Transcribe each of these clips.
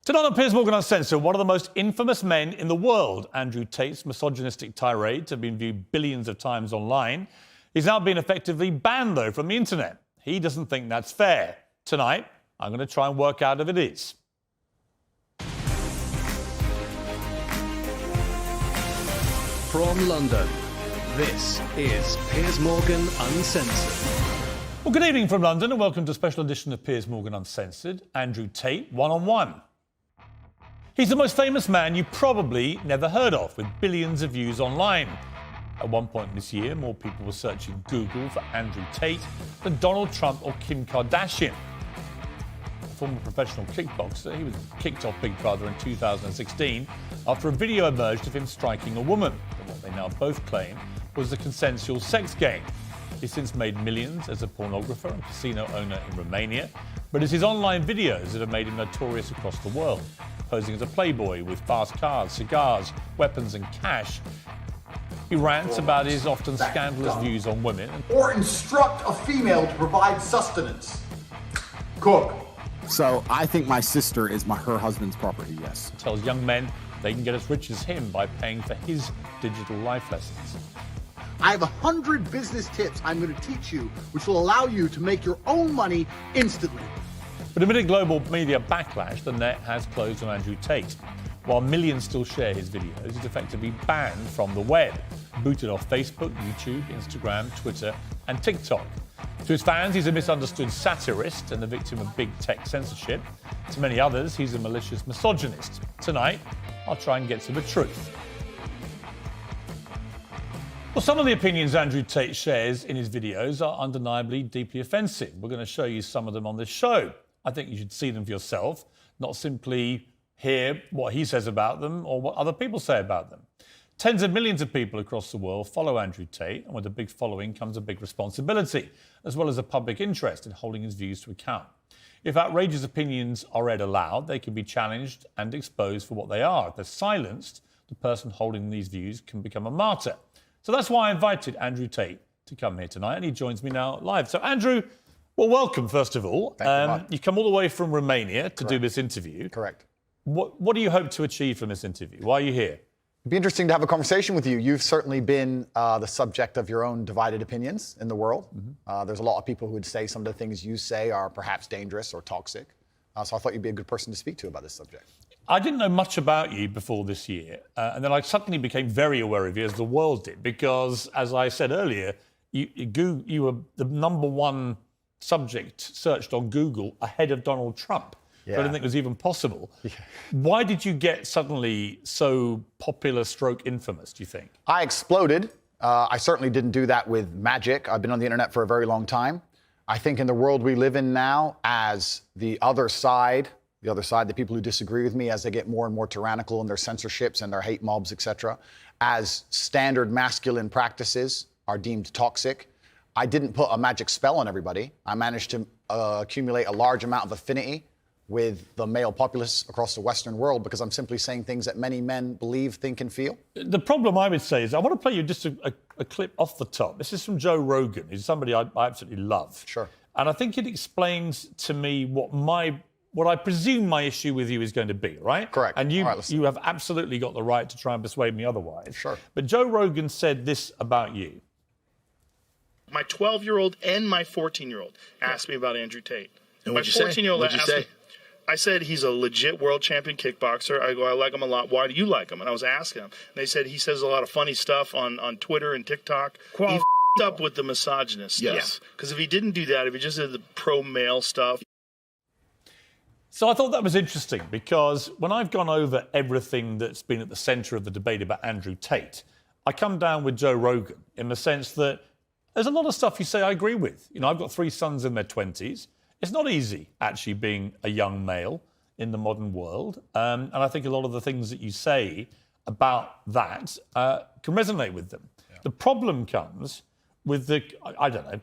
Tonight on Piers Morgan Uncensored, one of the most infamous men in the world, Andrew Tate's misogynistic tirades have been viewed billions of times online. He's now been effectively banned, though, from the internet. He doesn't think that's fair. Tonight, I'm going to try and work out if it is. From London, this is Piers Morgan Uncensored. Well, good evening from London and welcome to a special edition of Piers Morgan Uncensored. Andrew Tate, one-on-one. He's the most famous man you probably never heard of, with billions of views online. At one point this year, more people were searching Google for Andrew Tate than Donald Trump or Kim Kardashian. A former professional kickboxer, he was kicked off Big Brother in 2016 after a video emerged of him striking a woman, in what they now both claim was a consensual sex game. He's since made millions as a pornographer and casino owner in Romania, but it's his online videos that have made him notorious across the world, posing as a playboy with fast cars, cigars, weapons and cash. He rants about his often scandalous views on women. Or instruct a female to provide sustenance. Cook. So I think my sister is her husband's property, yes. Tells young men they can get as rich as him by paying for his digital life lessons. I have 100 business tips I'm going to teach you, which will allow you to make your own money instantly. But amid global media backlash, the net has closed on Andrew Tate. While millions still share his videos, he's effectively banned from the web, booted off Facebook, YouTube, Instagram, Twitter and TikTok. To his fans, he's a misunderstood satirist and the victim of big tech censorship. To many others, he's a malicious misogynist. Tonight, I'll try and get to the truth. Well, some of the opinions Andrew Tate shares in his videos are undeniably deeply offensive. We're going to show you some of them on this show. I think you should see them for yourself, not simply hear what he says about them or what other people say about them. Tens of millions of people across the world follow Andrew Tate, and with a big following comes a big responsibility, as well as a public interest in holding his views to account. If outrageous opinions are read aloud, they can be challenged and exposed for what they are. If they're silenced, the person holding these views can become a martyr. So that's why I invited Andrew Tate to come here tonight, and he joins me now live. So, Andrew, well, welcome, first of all. You come all the way from Romania to do this interview. Correct. What do you hope to achieve from this interview? Why are you here? It'd be interesting to have a conversation with you. You've certainly been the subject of your own divided opinions in the world. There's a lot of people who would say some of the things you say are perhaps dangerous or toxic. So I thought you'd be a good person to speak to about this subject. I didn't know much about you before this year, and then I suddenly became very aware of you, as the world did, because, as I said earlier, you were the number one subject searched on Google ahead of Donald Trump. Yeah. I didn't think it was even possible. Yeah. Why did you get suddenly so popular / infamous, do you think? I exploded. I certainly didn't do that with magic. I've been on the internet for a very long time. I think in the world we live in now, as the other side, the people who disagree with me, as they get more and more tyrannical in their censorships and their hate mobs, etc., as standard masculine practices are deemed toxic, I didn't put a magic spell on everybody. I managed to accumulate a large amount of affinity with the male populace across the Western world because I'm simply saying things that many men believe, think, and feel. The problem I would say is I want to play you just a clip off the top. This is from Joe Rogan, who's somebody I absolutely love. Sure. And I think it explains to me what I presume my issue with you is going to be, right? Correct. And you have absolutely got the right to try and persuade me otherwise. Sure. But Joe Rogan said this about you. My 12-year-old and my 14-year-old asked me about Andrew Tate. And my what'd you say? 14-year-old What'd you asked say? me, I said he's a legit world champion kickboxer. I go, I like him a lot. Why do you like him? And I was asking him. And they said he says a lot of funny stuff on Twitter and TikTok. He f***ed up with the misogynist stuff. Yes. Because if he didn't do that, if he just did the pro-male stuff. So I thought that was interesting because when I've gone over everything that's been at the centre of the debate about Andrew Tate, I come down with Joe Rogan in the sense that there's a lot of stuff you say I agree with. You know, I've got 3 sons in their 20s. It's not easy, actually, being a young male in the modern world. And I think a lot of the things that you say about that can resonate with them. Yeah. The problem comes with the,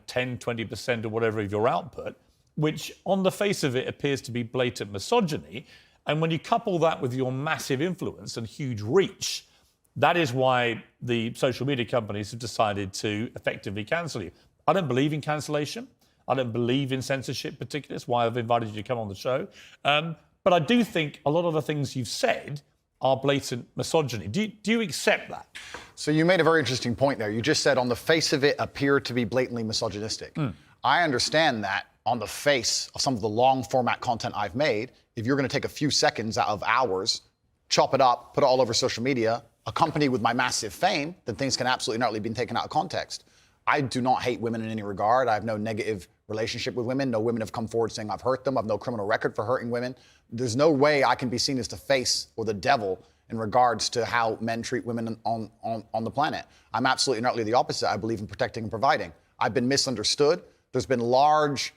10, 20% or whatever of your output, which on the face of it appears to be blatant misogyny. And when you couple that with your massive influence and huge reach, that is why the social media companies have decided to effectively cancel you. I don't believe in cancellation. I don't believe in censorship particularly. That's why I've invited you to come on the show. But I do think a lot of the things you've said are blatant misogyny. Do you accept that? So you made a very interesting point there. You just said on the face of it appear to be blatantly misogynistic. I understand that on the face of some of the long format content I've made, if you're going to take a few seconds out of hours, chop it up, put it all over social media, accompanied with my massive fame, then things can absolutely not be taken out of context. I do not hate women in any regard. I have no negative relationship with women. No women have come forward saying I've hurt them. I have no criminal record for hurting women. There's no way I can be seen as the face or the devil in regards to how men treat women on the planet. I'm absolutely and utterly the opposite. I believe in protecting and providing. I've been misunderstood. There's been large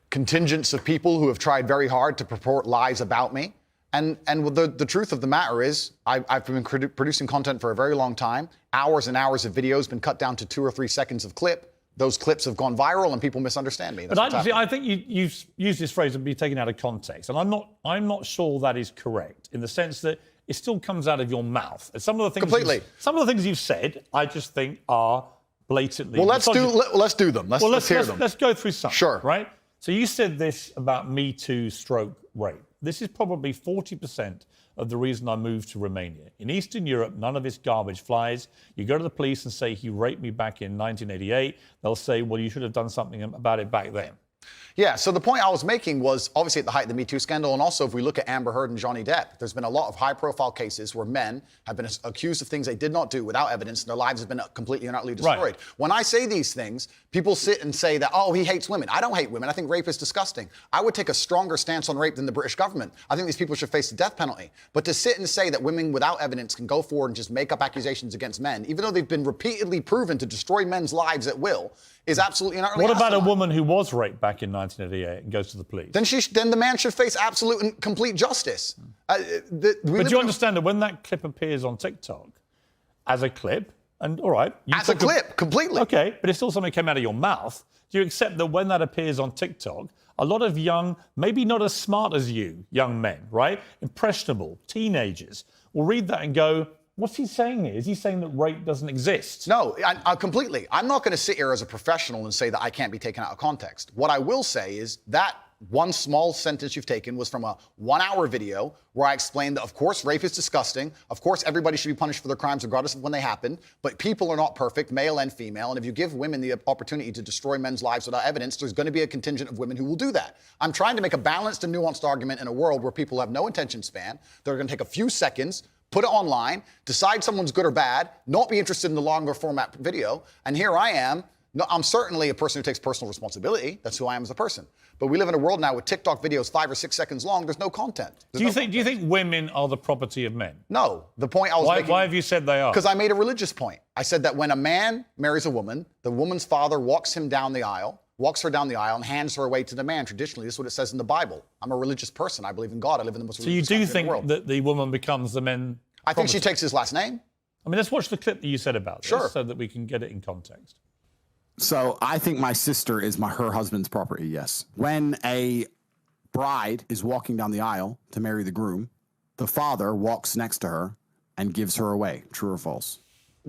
contingents of people who have tried very hard to purport lies about me. And the truth of the matter is, I've been producing content for a very long time. Hours and hours of videos been cut down to 2 or 3 seconds of clip. Those clips have gone viral and people misunderstand me. But I think you've used this phrase and be taken out of context. And I'm not sure that is correct in the sense that it still comes out of your mouth. And some of the things some of the things you've said, I just think are blatantly. Well, let's do them. Let's hear them. Let's go through some. Sure. Right. So you said this about Me Too / rape. This is probably 40% of the reason I moved to Romania. In Eastern Europe, none of this garbage flies. You go to the police and say he raped me back in 1988. They'll say, well, you should have done something about it back then. Yeah, so the point I was making was obviously at the height of the Me Too scandal, and also if we look at Amber Heard and Johnny Depp, there's been a lot of high-profile cases where men have been accused of things they did not do without evidence, and their lives have been completely and utterly destroyed. Right. When I say these things, people sit and say that, oh, he hates women. I don't hate women. I think rape is disgusting. I would take a stronger stance on rape than the British government. I think these people should face the death penalty. But to sit and say that women without evidence can go forward and just make up accusations against men, even though they've been repeatedly proven to destroy men's lives at will, is absolutely and utterly What about asinine. a woman who was raped back in 1988 and goes to the police? Then the man should face absolute and complete justice. But do you understand that when that clip appears on TikTok as a clip, and all right... As a clip, completely. Okay, but it's still something that came out of your mouth. Do you accept that when that appears on TikTok, a lot of young, maybe not as smart as you, young men, right? Impressionable, teenagers, will read that and go, what's he saying here? Is he saying that rape doesn't exist? No, I completely. I'm not going to sit here as a professional and say that I can't be taken out of context. What I will say is that one small sentence you've taken was from a 1-hour video where I explained that, of course, rape is disgusting. Of course, everybody should be punished for their crimes regardless of when they happen. But people are not perfect, male and female. And if you give women the opportunity to destroy men's lives without evidence, there's going to be a contingent of women who will do that. I'm trying to make a balanced and nuanced argument in a world where people have no attention span. They're going to take a few seconds, put it online, decide someone's good or bad, not be interested in the longer format video. And here I am. No, I'm certainly a person who takes personal responsibility. That's who I am as a person. But we live in a world now with TikTok videos 5 or 6 seconds long. There's no content. Do you think women are the property of men? No. The point I was making... Why have you said they are? Because I made a religious point. I said that when a man marries a woman, the woman's father walks her down the aisle, and hands her away to the man. Traditionally, this is what it says in the Bible. I'm a religious person. I believe in God. I live in the most religious country in the world. So you do think that the woman becomes the men? I think she takes his last name. I mean, let's watch the clip that you said about this so that we can get it in context. So I think my sister is her husband's property, yes. When a bride is walking down the aisle to marry the groom, the father walks next to her and gives her away. True or false?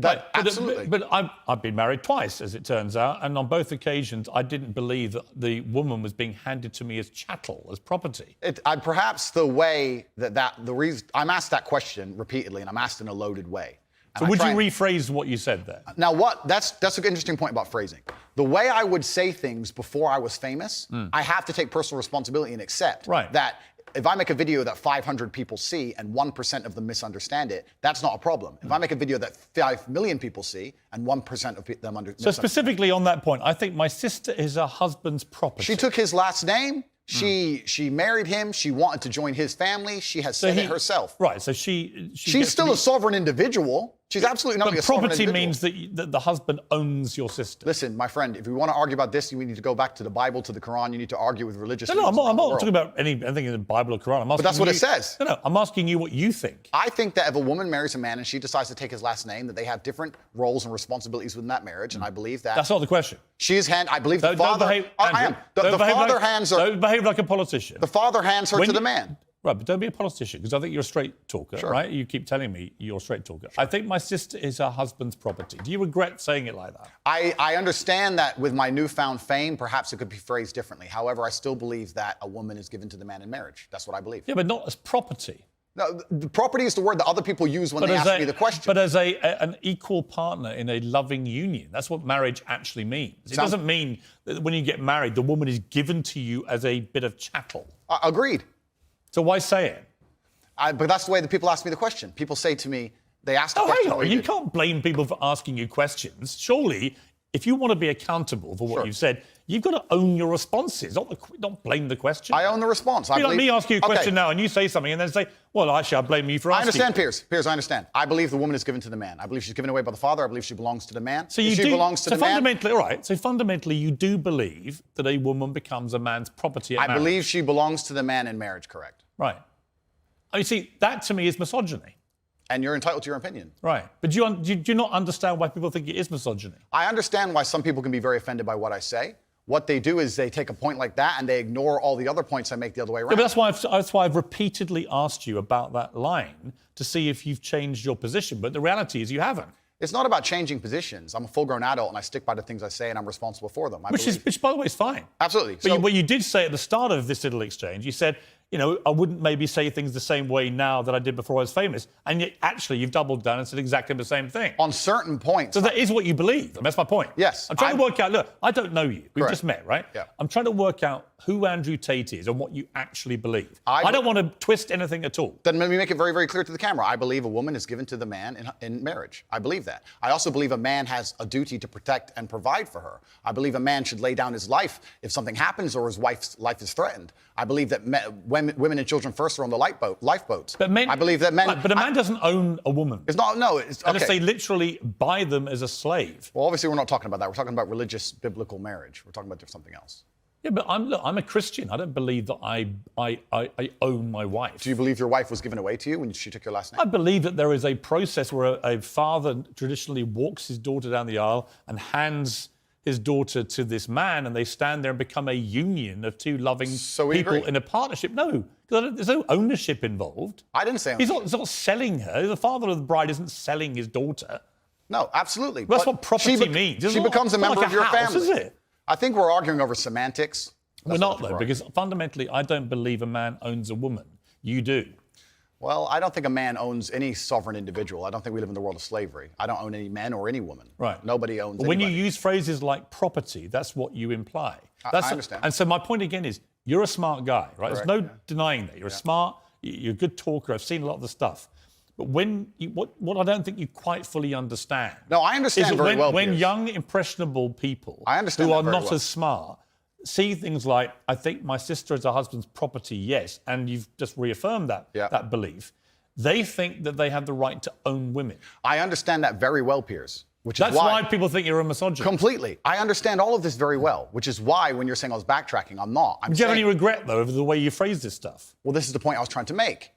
Absolutely. But I've been married twice, as it turns out, and on both occasions, I didn't believe that the woman was being handed to me as chattel, as property. Perhaps the way the reason I'm asked that question repeatedly, and I'm asked in a loaded way. So would you rephrase what you said there? Now, that's an interesting point about phrasing. The way I would say things before I was famous, I have to take personal responsibility and accept that if I make a video that 500 people see and 1% of them misunderstand it, that's not a problem. If I make a video that 5 million people see and 1% of them understand. So specifically on that point, I think my sister is her husband's property. She took his last name. She married him. She wanted to join his family. She has said it herself. Right. So she's still a sovereign individual. She's absolutely not a sovereign individual. Property means that the husband owns your sister. Listen, my friend, if we want to argue about this, you need to go back to the Bible, to the Quran. You need to argue with religious leaders. No, I'm not talking about anything in the Bible or Quran. But that's what it says. No, I'm asking you what you think. I think that if a woman marries a man and she decides to take his last name, that they have different roles and responsibilities within that marriage, and I believe that. That's not the question. I believe the father. I am. The father hands her. Don't behave like a politician. The father hands her to the man. Right, but don't be a politician, because I think you're a straight talker, Sure. right? You keep telling me you're a straight talker. I think my sister is her husband's property. Do you regret saying it like that? I understand that with my newfound fame, perhaps it could be phrased differently. However, I still believe that a woman is given to the man in marriage. That's what I believe. Yeah, but not as property. No, the property is the word that other people use when they ask me the question. But as an equal partner in a loving union. That's what marriage actually means. It doesn't mean that when you get married, the woman is given to you as a bit of chattel. Agreed. So why say it? But that's the way that people ask me the question. People say to me, they ask the Oh, question. hang on. You can't blame people for asking you questions. Surely, if you want to be accountable for what you've said, you've got to own your responses, not blame the question. I own the response. Like me asking you a question now and you say something and then say, well, actually, I blame you for asking. I understand, Piers. Piers, I understand. I believe the woman is given to the man. I believe she's given away by the father. I believe she belongs to the man. So fundamentally, all right. So fundamentally, you do believe that a woman becomes a man's property at marriage. I believe she belongs to the man in marriage, correct. Right. Oh, you see, that to me is misogyny. And you're entitled to your opinion. Right. But do you not understand why people think it is misogyny? I understand why some people can be very offended by what I say. What they do is they take a point like that and they ignore all the other points I make the other way around. Yeah, but that's why I've repeatedly asked you about that line to see if you've changed your position. But the reality is you haven't. It's not about changing positions. I'm a full-grown adult and I stick by the things I say and I'm responsible for them. Which, by the way, is fine. Absolutely. But you did say at the start of this little exchange, you said, I wouldn't maybe say things the same way now that I did before I was famous. And yet, actually, you've doubled down and said exactly the same thing. On certain points. So that is what you believe. That's my point. Yes. I'm trying to work out, look, I don't know you. We've just met, right? Yeah. I'm trying to work out who Andrew Tate is and what you actually believe. I don't want to twist anything at all. Then let me make it very, very clear to the camera. I believe a woman is given to the man in marriage. I believe that. I also believe a man has a duty to protect and provide for her. I believe a man should lay down his life if something happens or his wife's life is threatened. I believe that women and children first are on the lifeboats. But men, I believe that men. But a man doesn't own a woman. It's not. No. It's okay. Unless they literally buy them as a slave. Well, obviously, we're not talking about that. We're talking about religious, biblical marriage. We're talking about something else. Yeah, but I'm a Christian. I don't believe that I own my wife. Do you believe your wife was given away to you when she took your last name? I believe that there is a process where a father traditionally walks his daughter down the aisle and hands his daughter to this man, and they stand there and become a union of two loving people in a partnership. No, because there's no ownership involved. I didn't say ownership. He's not selling her. The father of the bride isn't selling his daughter. No, absolutely. Well, that's what property means. She becomes a member of your family. Is it? I think we're arguing over semantics. We're not, though, because fundamentally, I don't believe a man owns a woman. You do. Well, I don't think a man owns any sovereign individual. I don't think we live in the world of slavery. I don't own any men or any woman. Right. Nobody owns When anybody. you use phrases like property, that's what you imply. I understand. And so my point again is, you're a smart guy, right? Correct, There's no denying that. You're smart, you're a good talker. I've seen a lot of the stuff. But what I don't think you quite fully understand. No, I understand very well, when Piers. young, impressionable people who are not as smart see things like, I think my sister is her husband's property, yes, and you've just reaffirmed that belief, they think that they have the right to own women. I understand that very well, Piers. That's why people think you're a misogynist. Completely. I understand all of this very well, which is why when you're saying I was backtracking, I'm not. Do you have any regret, though, over the way you phrase this stuff? Well, this is the point I was trying to make.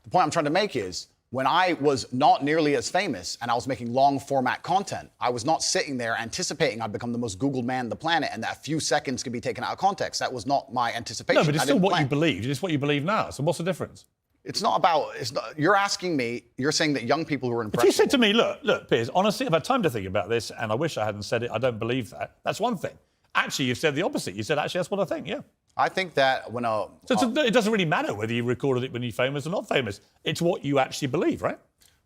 The point I'm trying to make is, when I was not nearly as famous and I was making long format content, I was not sitting there anticipating I'd become the most Googled man on the planet and that a few seconds could be taken out of context. That was not my anticipation. No, but it's still what you believed. It's what you believe now. So what's the difference? It's not about, you're asking me, you're saying that young people who are impressionable. If you said to me, look, Piers, honestly, I've had time to think about this and I wish I hadn't said it, I don't believe that. That's one thing. Actually, you've said the opposite. You said, actually, that's what I think, yeah. I think that when it doesn't really matter whether you recorded it when you're famous or not famous. It's what you actually believe, right?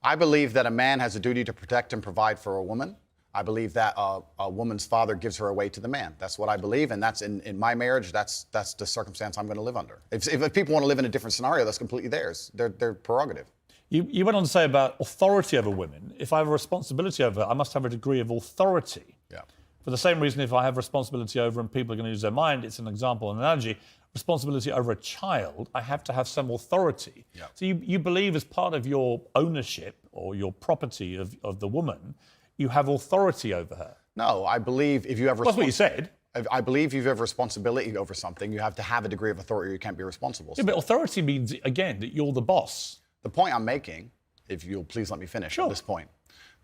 I believe that a man has a duty to protect and provide for a woman. I believe that a woman's father gives her away to the man. That's what I believe, and that's in my marriage. That's the circumstance I'm going to live under. If people want to live in a different scenario, that's completely theirs. Their prerogative. You went on to say about authority over women. If I have a responsibility over her, I must have a degree of authority. Yeah. For the same reason, if I have responsibility over and people are going to use their mind, it's an example, an analogy. Responsibility over a child, I have to have some authority. Yeah. So you believe as part of your ownership or your property of the woman, you have authority over her. No, I believe if you have That's what you said. I believe if you have responsibility over something, you have to have a degree of authority or you can't be responsible. Yeah, but authority means, again, that you're the boss. The point I'm making, if you'll please let me finish on this point.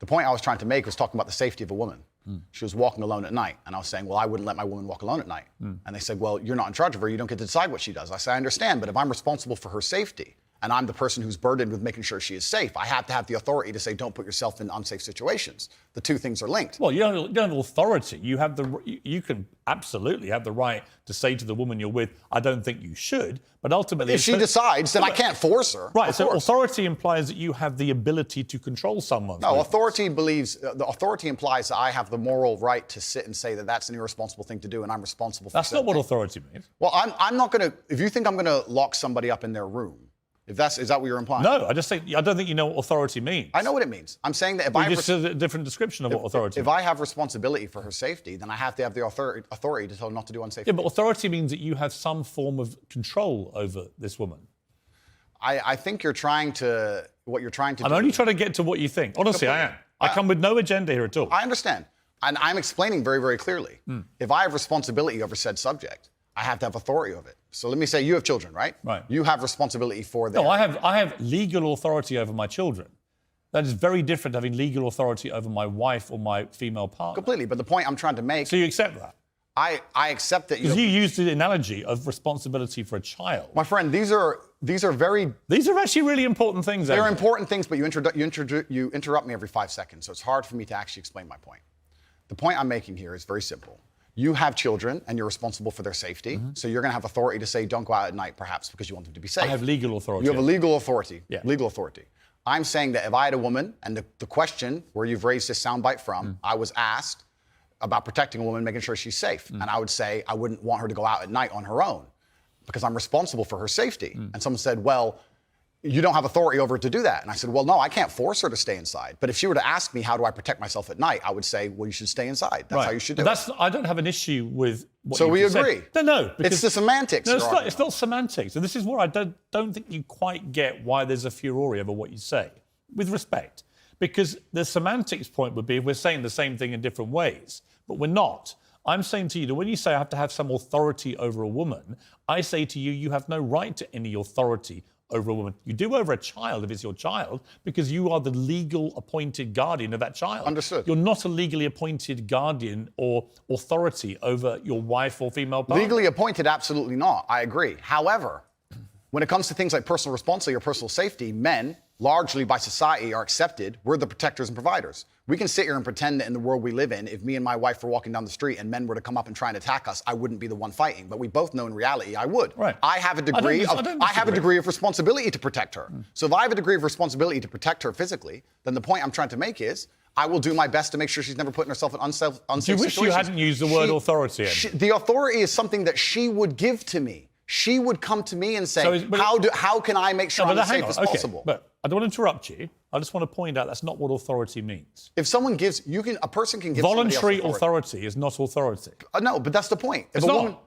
The point I was trying to make was talking about the safety of a woman. She was walking alone at night. And I was saying, well, I wouldn't let my woman walk alone at night. And they said, well, you're not in charge of her. You don't get to decide what she does. I said, I understand, but if I'm responsible for her safety and I'm the person who's burdened with making sure she is safe, I have to have the authority to say, don't put yourself in unsafe situations. The two things are linked. Well, you don't have authority. You have you can absolutely have the right to say to the woman you're with, I don't think you should, but ultimately... If she decides, then I can't force her. Right, so authority implies that you have the ability to control someone. No, authority implies that I have the moral right to sit and say that that's an irresponsible thing to do and I'm responsible for That's not what authority means. Well, I'm not going to... If you think I'm going to lock somebody up in their room, is that what you're implying? No, I don't think you know what authority means. I know what it means. I'm saying that if I just a different description of what authority means. If I have responsibility for her safety, then I have to have the authority to tell her not to do unsafe things. Yeah, but authority means that you have some form of control over this woman. I think what you're trying to do... I'm only trying to get to what you think. Honestly, I am. I come with no agenda here at all. I understand. And I'm explaining very, very clearly. If I have responsibility over said subject, I have to have authority of it. So let me say you have children, right? Right. You have responsibility for them. No, I have legal authority over my children. That is very different to having legal authority over my wife or my female partner. Completely. But the point I'm trying to make... So you accept that? I accept that... Because you used the analogy of responsibility for a child. My friend, these are very... These are actually really important things. They're important things, but you interrupt me every 5 seconds. So it's hard for me to actually explain my point. The point I'm making here is very simple. You have children and you're responsible for their safety. So you're going to have authority to say, don't go out at night, perhaps, because you want them to be safe. I have legal authority. You have a legal authority. Yeah. Legal authority. I'm saying that if I had a woman, and the question where you've raised this soundbite from, I was asked about protecting a woman, making sure she's safe. And I would say I wouldn't want her to go out at night on her own because I'm responsible for her safety. And someone said, well, you don't have authority over her to do that. And I said, well, no, I can't force her to stay inside. But if she were to ask me, how do I protect myself at night? I would say, well, you should stay inside. That's how you should do it. I don't have an issue with what So you we just agree. said. No. It's the semantics. No, it's not semantics. And this is where I don't think you quite get why there's a furore over what you say, with respect. Because the semantics point would be if we're saying the same thing in different ways, but we're not. I'm saying to you that when you say I have to have some authority over a woman, I say to you, you have no right to any authority over a woman. You do over a child if it's your child, because you are the legal appointed guardian of that child. Understood. You're not a legally appointed guardian or authority over your wife or female partner. Legally appointed, absolutely not. I agree. However, when it comes to things like personal responsibility or personal safety, men, largely by society, are accepted. We're the protectors and providers. We can sit here and pretend that in the world we live in, if me and my wife were walking down the street and men were to come up and try and attack us, I wouldn't be the one fighting. But we both know in reality I would. Right. I have a degree of responsibility to protect her. So if I have a degree of responsibility to protect her physically, then the point I'm trying to make is I will do my best to make sure she's never putting herself in unsafe situations. Do you wish you hadn't used the word authority? The authority is something that she would give to me. She would come to me and say, how can I make sure I'm as safe as possible? But I don't want to interrupt you. I just want to point out that's not what authority means. If someone gives, a person can give voluntary authority is not authority. No, but that's the point. It's not.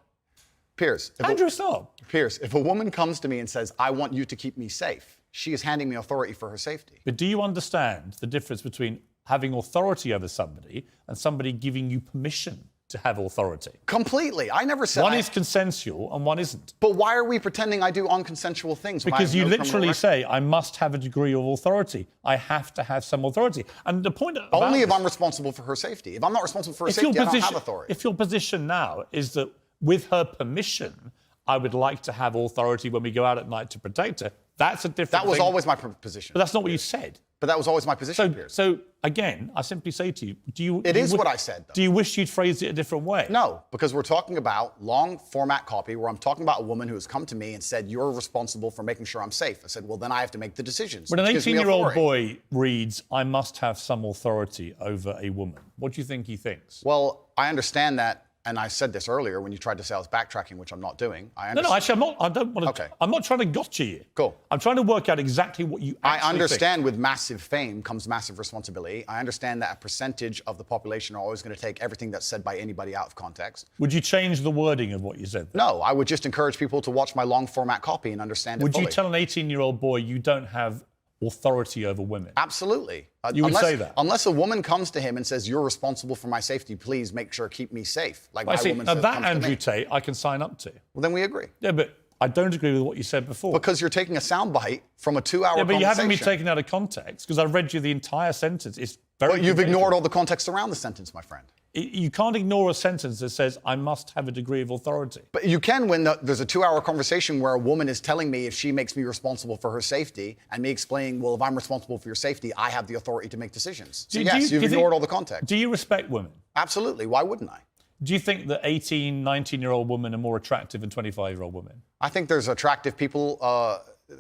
Piers. Andrew, stop. Piers, if a woman comes to me and says, I want you to keep me safe, she is handing me authority for her safety. But do you understand the difference between having authority over somebody and somebody giving you permission to have authority? Completely. I never said one is consensual and one isn't. But why are we pretending I do unconsensual things? Because you literally say, I must have a degree of authority. I have to have some authority. And the point about only if I'm responsible for her safety. If I'm not responsible for her safety, I don't have authority. If your position now is that with her permission, I would like to have authority when we go out at night to protect her, that's a different That was thing. always my position. But that's not what you said. But that was always my position, Piers. So again, I simply say to you, It is what I said, though. Do you wish you'd phrased it a different way? No, because we're talking about long format copy where I'm talking about a woman who has come to me and said, you're responsible for making sure I'm safe. I said, well, then I have to make the decisions. When an 18-year-old boy reads, I must have some authority over a woman, what do you think he thinks? Well, I understand that. And I said this earlier when you tried to say I was backtracking, which I'm not doing. No, actually, I'm not. I don't want to. Okay. I'm not trying to gotcha you. Cool. I'm trying to work out exactly what you actually I understand think. with massive fame comes massive responsibility. I understand that a percentage of the population are always going to take everything that's said by anybody out of context. Would you change the wording of what you said? No, I would just encourage people to watch my long format copy and understand it fully. Would you tell an 18-year-old boy you don't have authority over women? Absolutely. You would say that? Unless a woman comes to him and says, you're responsible for my safety, please make sure keep me safe. Like I see. woman Now says, that, Andrew Tate, I can sign up to. Well, then we agree. Yeah, but I don't agree with what you said before. Because you're taking a soundbite from a 2-hour conversation. Yeah, but you haven't been taken out of context, because I've read you the entire sentence. It's very But you've ignored all the context around the sentence, my friend. You can't ignore a sentence that says, I must have a degree of authority. But you can when there's a 2-hour conversation where a woman is telling me if she makes me responsible for her safety, and me explaining, well, if I'm responsible for your safety, I have the authority to make decisions. So yes, you've ignored all the context. Do you respect women? Absolutely. Why wouldn't I? Do you think that 18, 19-year-old women are more attractive than 25-year-old women? I think there's attractive people.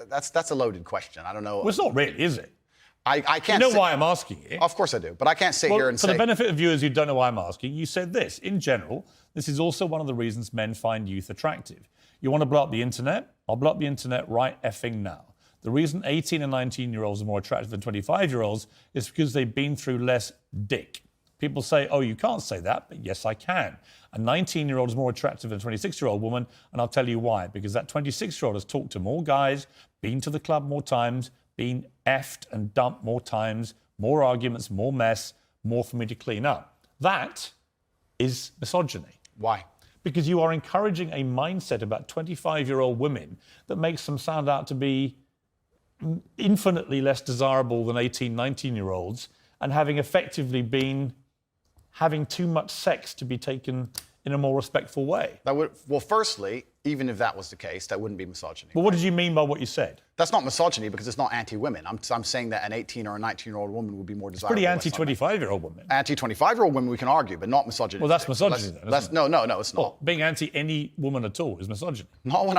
That's a loaded question. I don't know. Well, it's not really, is it? I can't. You know why I'm asking you? Of course I do, but I can't sit here and for say. the benefit of viewers who don't know why I'm asking, you said this. In general, this is also one of the reasons men find youth attractive. You want to blow up the internet? I'll blow up the internet right effing now. The reason 18 and 19-year-olds are more attractive than 25-year-olds is because they've been through less dick. People say, oh, you can't say that, but yes, I can. A 19-year-old is more attractive than a 26-year-old woman, and I'll tell you why. Because that 26-year-old has talked to more guys, been to the club more times, been effed and dumped more times, more arguments, more mess, more for me to clean up. That is misogyny. Why? Because you are encouraging a mindset about 25-year-old women that makes them sound out to be infinitely less desirable than 18, 19-year-olds, and having effectively been having too much sex to be taken in a more respectful way. Well, firstly, even if that was the case, that wouldn't be misogyny. But what did you mean by what you said? That's not misogyny because it's not anti-women. I'm saying that an 18 or a 19-year-old woman would be more desirable. Pretty anti-25-year-old woman. Anti-25-year-old women we can argue, but not misogyny. Well, that's misogyny then, isn't it? No, it's not. Well, being anti any woman at all is misogyny. Not when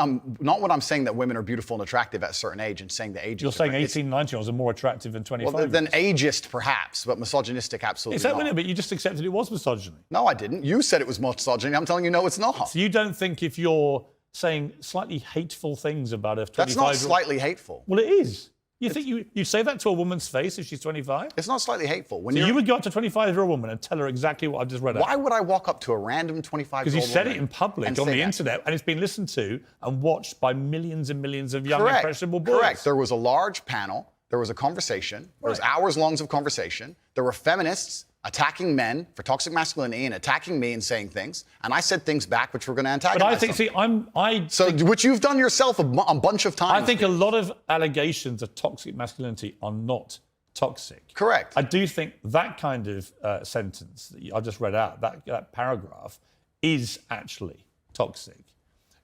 I'm saying that women are beautiful and attractive at a certain age and saying the age. You're saying 18, 19-year-olds are more attractive than 25. Well, than ageist perhaps, but misogynistic absolutely Is that not. but you just accepted it was misogyny. No, I didn't. You said it was misogyny. I'm telling you, no, it's not. So you don't think if you're saying slightly hateful things about a 25-year-old... That's not slightly hateful. Well, it is. You think you say that to a woman's face if she's 25? It's not slightly hateful. So you would go up to a 25-year-old woman and tell her exactly what I just read out? Why would I walk up to a random 25-year-old woman? Because you said it in public on the internet, and it's been listened to and watched by millions and millions of young, impressionable boys. Correct. There was a large panel. There was a conversation. There was hours longs of conversation. There were feminists attacking men for toxic masculinity and attacking me and saying things, and I said things back which were going to antagonize them. Which you've done yourself a bunch of times. I think a lot of allegations of toxic masculinity are not toxic. Correct. I do think that kind of sentence that I just read out, that paragraph, is actually toxic.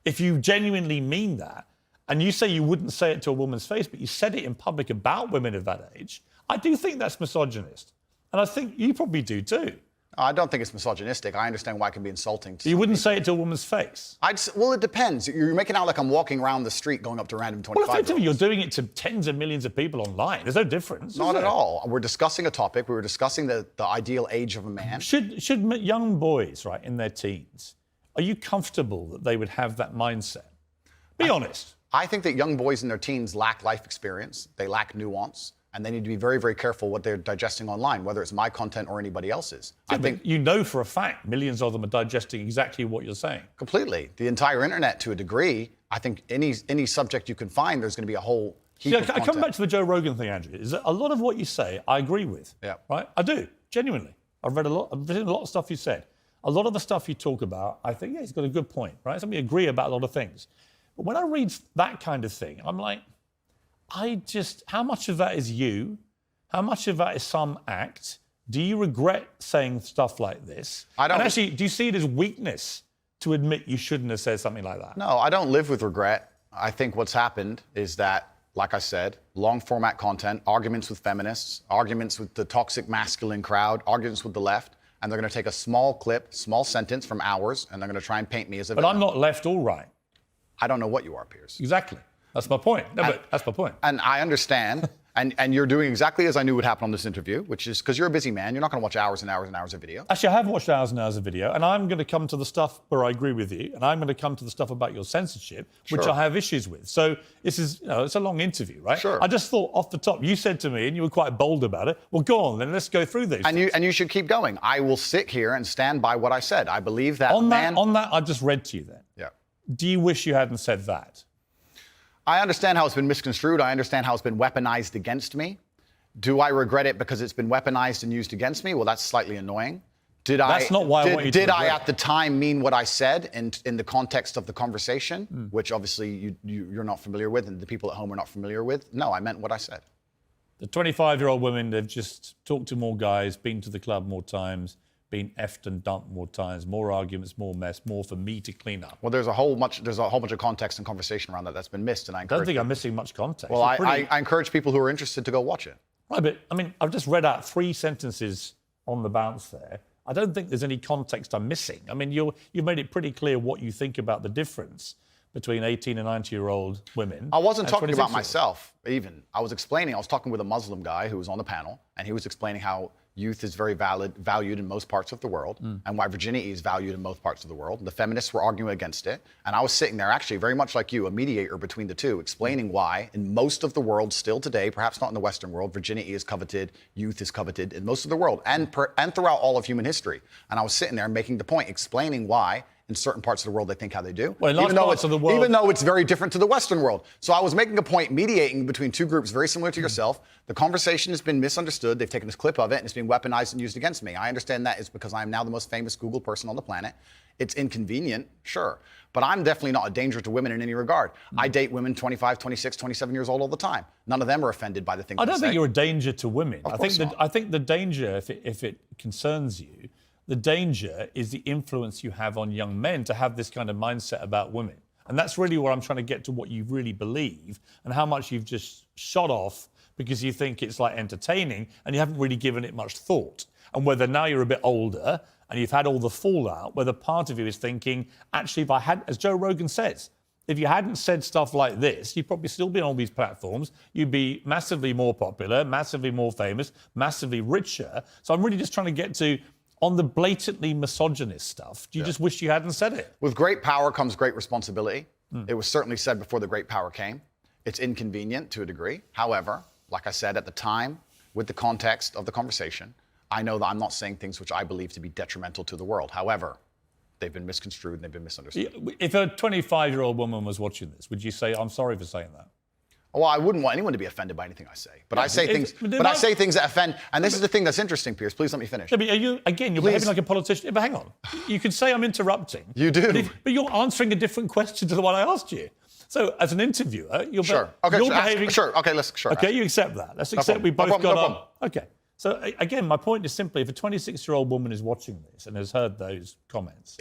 If you genuinely mean that, and you say you wouldn't say it to a woman's face, but you said it in public about women of that age, I do think that's misogynist. And I think you probably do too. I don't think it's misogynistic. I understand why it can be insulting to You wouldn't say it to a woman's face? Well, it depends. You're making out like I'm walking around the street going up to random 25-year-olds. Well, effectively, you're doing it to tens of millions of people online. There's no difference. Not at all. We're discussing a topic. We were discussing the ideal age of a man. Should young boys, right, in their teens, are you comfortable that they would have that mindset? Be honest. I think that young boys in their teens lack life experience. They lack nuance. And they need to be very, very careful what they're digesting online, whether it's my content or anybody else's. Yeah, I think you know for a fact millions of them are digesting exactly what you're saying. Completely. The entire internet, to a degree, I think any subject you can find, there's going to be a whole heap of content. I come back to the Joe Rogan thing, Andrew. Is that a lot of what you say, I agree with. Yeah. Right? I do, genuinely. I've written a lot of stuff you said. A lot of the stuff you talk about, I think, yeah, he's got a good point, right? So we agree about a lot of things. But when I read that kind of thing, I'm like, how much of that is you? How much of that is some act? Do you regret saying stuff like this? I don't. And actually, do you see it as weakness to admit you shouldn't have said something like that? No, I don't live with regret. I think what's happened is that, like I said, long format content, arguments with feminists, arguments with the toxic masculine crowd, arguments with the left, and they're going to take a small clip, small sentence from ours, and they're going to try and paint me as a villain. But I'm not left or right. I don't know what you are, Piers. Exactly. That's my point. But that's my point. And I understand. And you're doing exactly as I knew would happen on this interview, which is because you're a busy man. You're not going to watch hours and hours and hours of video. Actually, I have watched hours and hours of video, and I'm going to come to the stuff where I agree with you, and I'm going to come to the stuff about your censorship, which I have issues with. So this is, it's a long interview, right? Sure. I just thought off the top, you said to me, and you were quite bold about it, well, go on, then let's go through these. And you should keep going. I will sit here and stand by what I said. I believe that on that, I just read to you then. Yeah. Do you wish you hadn't said that? I understand how it's been misconstrued. I understand how it's been weaponized against me. Do I regret it because it's been weaponized and used against me? Well, that's slightly annoying. That's not why I want you to Did I regret. at the time mean what I said in the context of the conversation, which obviously you're not familiar with and the people at home are not familiar with? No, I meant what I said. The 25-year-old women, they've just talked to more guys, been to the club more times, been effed and dumped more times, more arguments, more mess, more for me to clean up. Well, there's a whole bunch of context and conversation around that's been missed, and I don't think I'm missing much context. Well, I encourage people who are interested to go watch it. Right, but I mean, I've just read out 3 sentences on the bounce there. I don't think there's any context I'm missing. I mean, you've made it pretty clear what you think about the difference between 18 and 90-year-old women. I wasn't talking about myself, even. I was talking with a Muslim guy who was on the panel, and he was explaining how youth is very valued in most parts of the world, and why virginity is valued in most parts of the world. The feminists were arguing against it, and I was sitting there, actually, very much like you, a mediator between the two, explaining why, in most of the world still today, perhaps not in the Western world, virginity is coveted, youth is coveted in most of the world, and throughout all of human history. And I was sitting there making the point, explaining why in certain parts of the world they think how they do, well, even though it's very different to the Western world. So I was making a point, mediating between two groups very similar to yourself. The conversation has been misunderstood. They've taken this clip of it and it's been weaponized and used against me. I understand that is because I am now the most famous Google person on the planet. It's inconvenient, sure, but I'm definitely not a danger to women in any regard. I date women 25, 26, 27 years old all the time. None of them are offended by the things I don't think say. you're a danger to women. Of course not. I think the danger, if it concerns you, the danger is the influence you have on young men to have this kind of mindset about women. And that's really where I'm trying to get to what you really believe and how much you've just shot off because you think it's like entertaining and you haven't really given it much thought. And whether now you're a bit older and you've had all the fallout, whether part of you is thinking, actually, if I had, as Joe Rogan says, if you hadn't said stuff like this, you'd probably still be on all these platforms. You'd be massively more popular, massively more famous, massively richer. So I'm really just trying to get to, on the blatantly misogynist stuff, do you just wish you hadn't said it? With great power comes great responsibility. It was certainly said before the great power came. It's inconvenient to a degree. However, like I said at the time, with the context of the conversation, I know that I'm not saying things which I believe to be detrimental to the world. However, they've been misconstrued and they've been misunderstood. If a 25-year-old woman was watching this, would you say, I'm sorry for saying that? Well, I wouldn't want anyone to be offended by anything I say, but I say things. But I say things that offend, and this is the thing that's interesting, Piers. Please let me finish. Yeah, but you're behaving like a politician. But hang on, you could say I'm interrupting. You do, but you're answering a different question to the one I asked you. So, as an interviewer, you're behaving. Okay, you accept that. Let's accept we both got on. Okay. So again, my point is simply, if a 26-year-old woman is watching this and has heard those comments,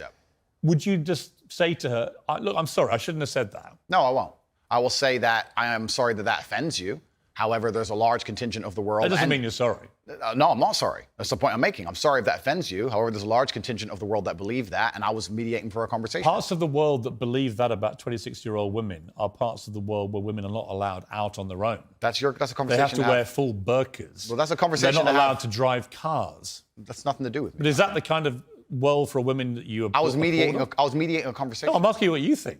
would you just say to her, "Look, I'm sorry, I shouldn't have said that"? No, I won't. I will say that I am sorry that offends you. However, there's a large contingent of the world. That doesn't mean you're sorry. No, I'm not sorry. That's the point I'm making. I'm sorry if that offends you. However, there's a large contingent of the world that believe that, and I was mediating for a conversation. Parts of the world that believe that about 26-year-old women are parts of the world where women are not allowed out on their own. That's a conversation. They have to wear full burqas. Well, that's a conversation. They're not allowed to drive cars. That's nothing to do with me. But is that the kind of world for women that you? I was mediating a conversation. No, I'm asking you what you think.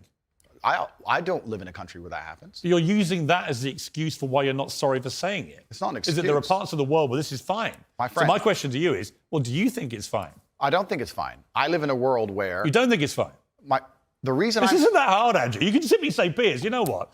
I don't live in a country where that happens. You're using that as the excuse for why you're not sorry for saying it. It's not an excuse. Is that there are parts of the world where this is fine? My friend. So my question to you is, well, do you think it's fine? I don't think it's fine. I live in a world where... You don't think it's fine? This isn't that hard, Andrew. You can simply say, Piers, you know what?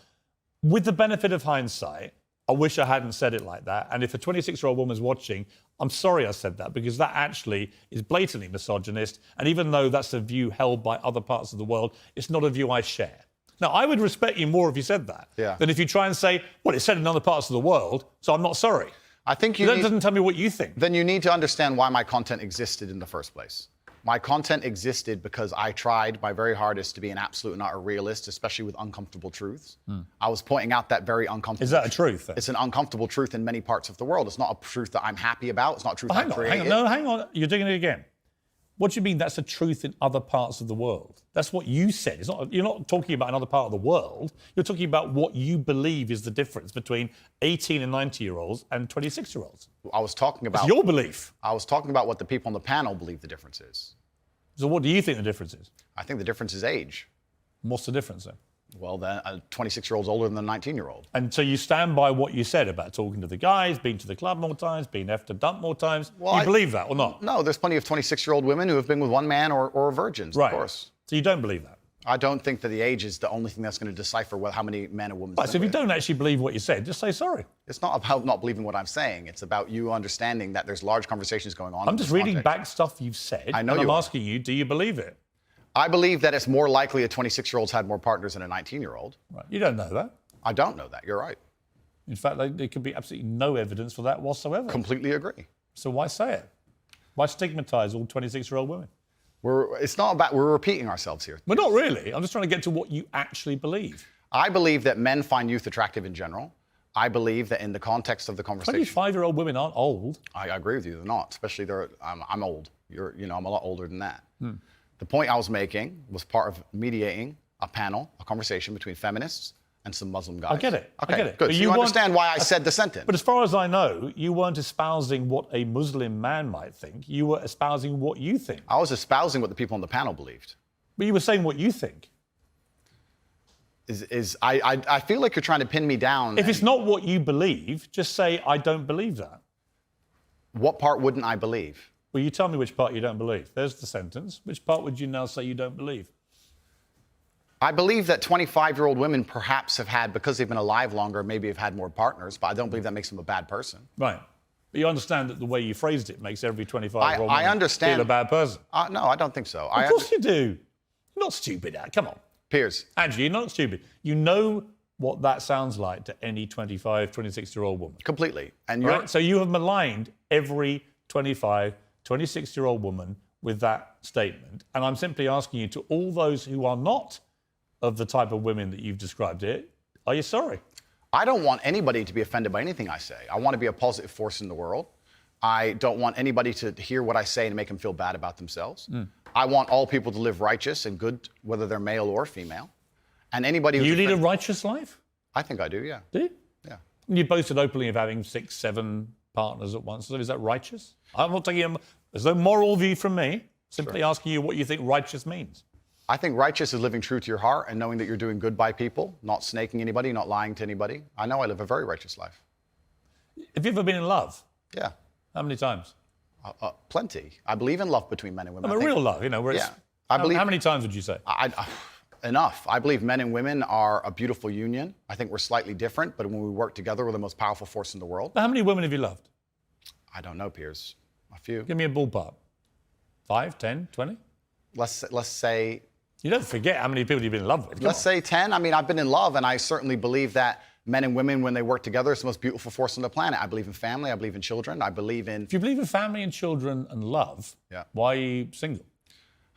With the benefit of hindsight, I wish I hadn't said it like that. And if a 26-year-old woman's watching, I'm sorry I said that, because that actually is blatantly misogynist. And even though that's a view held by other parts of the world, it's not a view I share. Now, I would respect you more if you said that than if you try and say, well, it's said in other parts of the world, so I'm not sorry. I think that doesn't tell me what you think. Then you need to understand why my content existed in the first place. My content existed because I tried my very hardest to be an absolute and utter realist, especially with uncomfortable truths. I was pointing out that very uncomfortable. Is that a truth? It's an uncomfortable truth in many parts of the world. It's not a truth that I'm happy about. It's not a truth I created. Hang on. You're doing it again. What do you mean that's a truth in other parts of the world? That's what you said. You're not talking about another part of the world. You're talking about what you believe is the difference between 18 and 90-year-olds and 26-year-olds. I was talking about... It's your belief. I was talking about what the people on the panel believe the difference is. So what do you think the difference is? I think the difference is age. What's the difference then? Well, then a 26-year-old's older than a 19-year-old. And so you stand by what you said about talking to the guys, being to the club more times, being effed and dumped more times. Well, you believe that or not? No, there's plenty of 26-year-old women who have been with one man or virgins, of course. So you don't believe that? I don't think that the age is the only thing that's going to decipher how many men and women... Right, so if you don't actually believe what you said, just say sorry. It's not about not believing what I'm saying. It's about you understanding that there's large conversations going on. I'm just reading back stuff you've said. I know and I'm asking you, do you believe it? I believe that it's more likely a 26-year-old's had more partners than a 19-year-old. Right. You don't know that. I don't know that. You're right. In fact, there could be absolutely no evidence for that whatsoever. Completely agree. So why say it? Why stigmatise all 26-year-old women? It's not about, we're repeating ourselves here. Well, not really. I'm just trying to get to what you actually believe. I believe that men find youth attractive in general. I believe that in the context of the conversation, 25-year-old women aren't old. I agree with you. They're not, especially I'm old. I'm a lot older than that. The point I was making was part of mediating a panel, a conversation between feminists and some Muslim guys. I get it. Okay, I get it. good. But So you you want- understand why I said the sentence. But as far as I know, you weren't espousing what a Muslim man might think. You were espousing what you think. I was espousing what the people on the panel believed. But you were saying what you think. I feel like you're trying to pin me down. If it's not what you believe, just say, I don't believe that. What part wouldn't I believe? Well, you tell me which part you don't believe. There's the sentence. Which part would you now say you don't believe? I believe that 25-year-old women perhaps have had, because they've been alive longer, maybe have had more partners, but I don't believe that makes them a bad person. Right. But you understand that the way you phrased it makes every 25-year-old I woman understand. feel a bad person. No, I don't think so. Of course you do. You're not stupid, Ad. Come on. Piers, Andrew, you're not stupid. You know what that sounds like to any 25, 26-year-old woman. completely. And you're Right? So you have maligned every 25, 26-year-old woman with that statement. And I'm simply asking you, to all those who are not of the type of women that you've described here, are you sorry? I don't want anybody to be offended by anything I say. I want to be a positive force in the world. I don't want anybody to hear what I say and make them feel bad about themselves. I want all people to live righteous and good, whether they're male or female. And anybody who's You lead a offended- righteous life? I think I do, yeah. Do you? Yeah. You boasted openly of having 6, 7 partners at once. So is that righteous? I'm not taking there's no moral view from me. Simply asking you what you think righteous means. I think righteous is living true to your heart and knowing that you're doing good by people, not snaking anybody, not lying to anybody. I know I live a very righteous life. Have you ever been in love? Yeah. How many times? Plenty. I believe in love between men and women. I I mean, think- real love, you know, where it's... Yeah. I believe- How many times would you say? Enough. I believe men and women are a beautiful union. I think we're slightly different, but when we work together, we're the most powerful force in the world. How many women have you loved? I don't know, Piers. A few. Give me a ballpark. 5, 10, 20? Let's say You don't forget how many people you've been in love with. Come let's on. say 10. I mean, I've been in love, and I certainly believe that men and women, when they work together, it's the most beautiful force on the planet. I believe in family. I believe in children. I believe in. If you believe in family and children and love, Yeah. why are you single?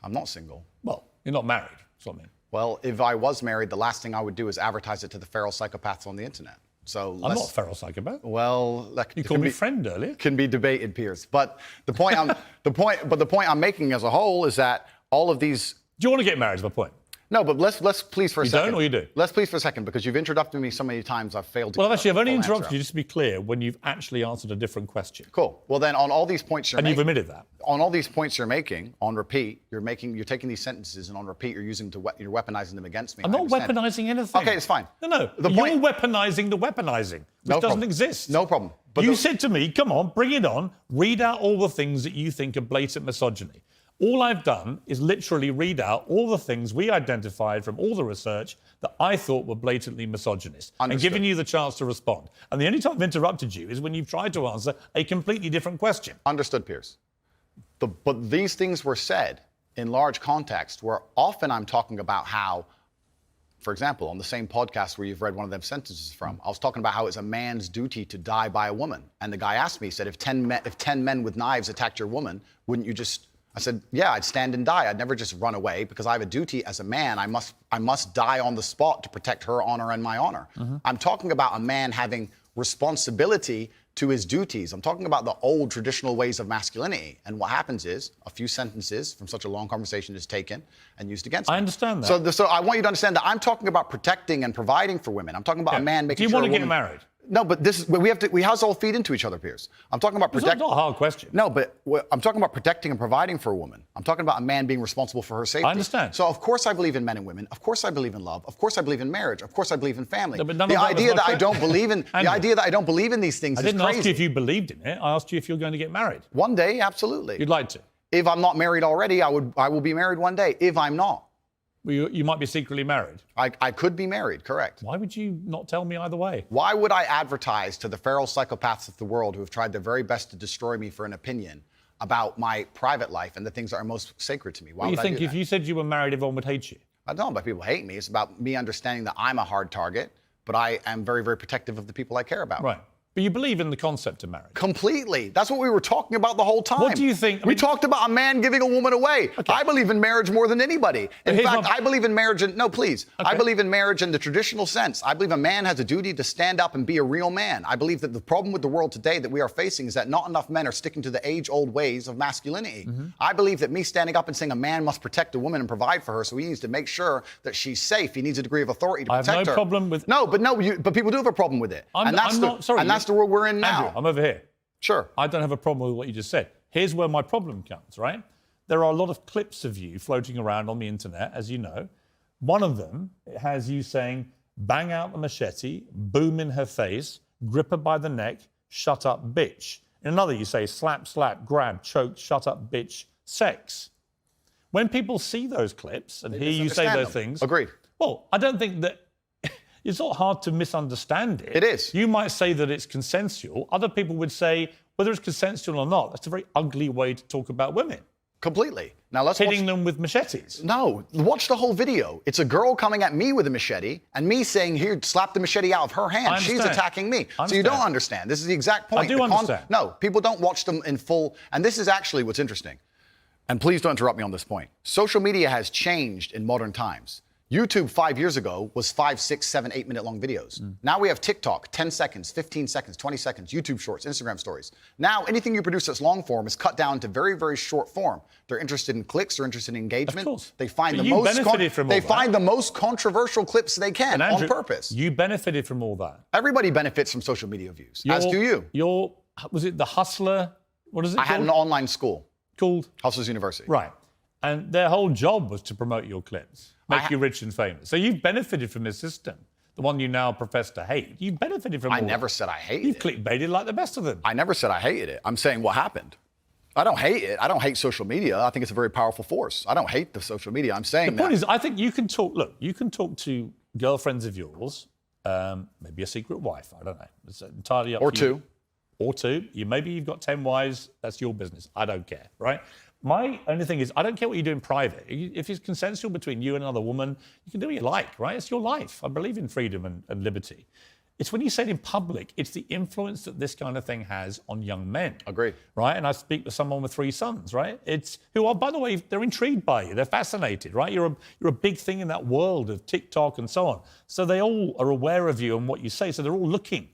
I'm not single. Well, you're not married. That's what I mean. Well, if I was married, the last thing I would do is advertise it to the feral psychopaths on the internet. So I'm not a feral psychopath. Well, that You can called me be- friend earlier. can be debated, Piers. But the point the point I'm making as a whole is that all of these. Do you want to get married is my point. No, but let's please for a You second. don't or you do? Let's please for a second, because you've interrupted me so many times I've failed to. Well, actually, I've only full answer interrupted you, out. just to be clear, when you've actually answered a different question. Cool. Well, then on all these points you're And you've making, admitted that. on all these points you're making on repeat, you're taking these sentences and on repeat you're using you're weaponizing them against me. I'm I not understand. weaponizing anything. Okay, it's fine. No. The You're point- weaponizing the weaponizing, which No doesn't problem. exist. No problem. But You said to me, come on, bring it on, read out all the things that you think are blatant misogyny. All I've done is literally read out all the things we identified from all the research that I thought were blatantly misogynist and Understood. given you the chance to respond. And the only time I've interrupted you is when you've tried to answer a completely different question. Understood, Piers. But these things were said in large context where often I'm talking about how, for example, on the same podcast where you've read one of them sentences from, I was talking about how it's a man's duty to die by a woman. And the guy asked me, he said, if 10 men with knives attacked your woman, wouldn't you just... I said, yeah, I'd stand and die. I'd never just run away because I have a duty as a man. I must die on the spot to protect her honor and my honor. I'm talking about a man having responsibility to his duties. I'm talking about the old traditional ways of masculinity. And what happens is a few sentences from such a long conversation is taken and used against me. I understand that. So I want you to understand that I'm talking about protecting and providing for women. I'm talking about a man making Do you sure want a to get woman- married? No, but this is we have to all feed into each other, Piers. I'm talking about It's protecting. not a hard question. No, but I'm talking about protecting and providing for a woman. I'm talking about a man being responsible for her safety. I understand. So of course I believe in men and women. Of course I believe in love. Of course I believe in marriage. Of course I believe in family. No, but none The of that was idea my that I question. don't believe in the Andrew, idea that I don't believe in these things I is didn't crazy. ask you if you believed in it. I asked you if you're going to get married. One day, absolutely. You'd like to. If I'm not married already, I will be married one day. If I'm not, Well, you might be secretly married. I could be married. Correct. Why would you not tell me either way? Why would I advertise to the feral psychopaths of the world who have tried their very best to destroy me for an opinion about my private life and the things that are most sacred to me? Why Well, you would think I do if that? you said you were married, everyone would hate you? I don't know about people hate me. It's about me understanding that I'm a hard target, but I am very, very protective of the people I care about. Right. But you believe in the concept of marriage. Completely. That's what we were talking about the whole time. What do you think? We talked about a man giving a woman away. Okay. I believe in marriage more than anybody. In here's fact, my- I believe in marriage no, please. Okay. I believe in marriage in the traditional sense. I believe a man has a duty to stand up and be a real man. I believe that the problem with the world today that we are facing is that not enough men are sticking to the age-old ways of masculinity. Mm-hmm. I believe that me standing up and saying a man must protect a woman and provide for her, so he needs to make sure that she's safe. He needs a degree of authority to I have protect no her. problem with- But people do have a problem with it. I'm not, sorry. And that's the world we're in now. Andrew, I'm over here. Sure. I don't have a problem with what you just said. Here's where my problem comes, right? There are a lot of clips of you floating around on the internet, as you know. One of them has you saying, bang out the machete, boom in her face, grip her by the neck, shut up, bitch. In another, you say, slap, slap, grab, choke, shut up, bitch, sex. When people see those clips and hear you say misunderstand those them. things... Agreed. Well, I don't think that... It's not hard to misunderstand it. It is. You might say that it's consensual. Other people would say, whether it's consensual or not, that's a very ugly way to talk about women. Completely. Now let's Hitting watch. them with machetes. No, watch the whole video. It's a girl coming at me with a machete and me saying, here, slap the machete out of her hand. I She's understand. attacking me. I So you don't understand. understand. This is the exact point. I do The understand. No, people don't watch them in full. And this is actually what's interesting. And please don't interrupt me on this point. Social media has changed in modern times. YouTube 5 years ago was 5, 6, 7, 8 minute long videos. Now we have TikTok, 10 seconds, 15 seconds, 20 seconds, YouTube shorts, Instagram stories. Now anything you produce that's long form is cut down to very, very short form. They're interested in clicks, they're interested in engagement. Of course. They find But the you most benefited from all they that. find the most controversial clips they can And Andrew, on purpose. You benefited from all that. Everybody benefits from social media views, as do you. Was it the Hustler? What is it I had an online school, called? Hustlers University. Right. And their whole job was to promote your clips, make you rich and famous. So you've benefited from this system, the one you now profess to hate. You've benefited from I all never that. said I hated You've it. clickbaited like the best of them. I never said I hated it. I'm saying what happened. I don't hate it. I don't hate social media. I think it's a very powerful force. I don't hate the social media. I'm saying The point is, I think you can talk. Look, you can talk to girlfriends of yours, maybe a secret wife. I don't know. It's entirely up Or to you. two. Or two. Maybe you've got 10 wives. That's your business. I don't care, right? My only thing is, I don't care what you do in private. If it's consensual between you and another woman, you can do what you like, right? It's your life. I believe in freedom and liberty. It's when you say it in public, it's the influence that this kind of thing has on young men. Agreed. Right? And I speak to someone with 3 sons, right? Who are, by the way, they're intrigued by you. They're fascinated, right? You're a big thing in that world of TikTok and so on. So they all are aware of you and what you say. So they're all looking.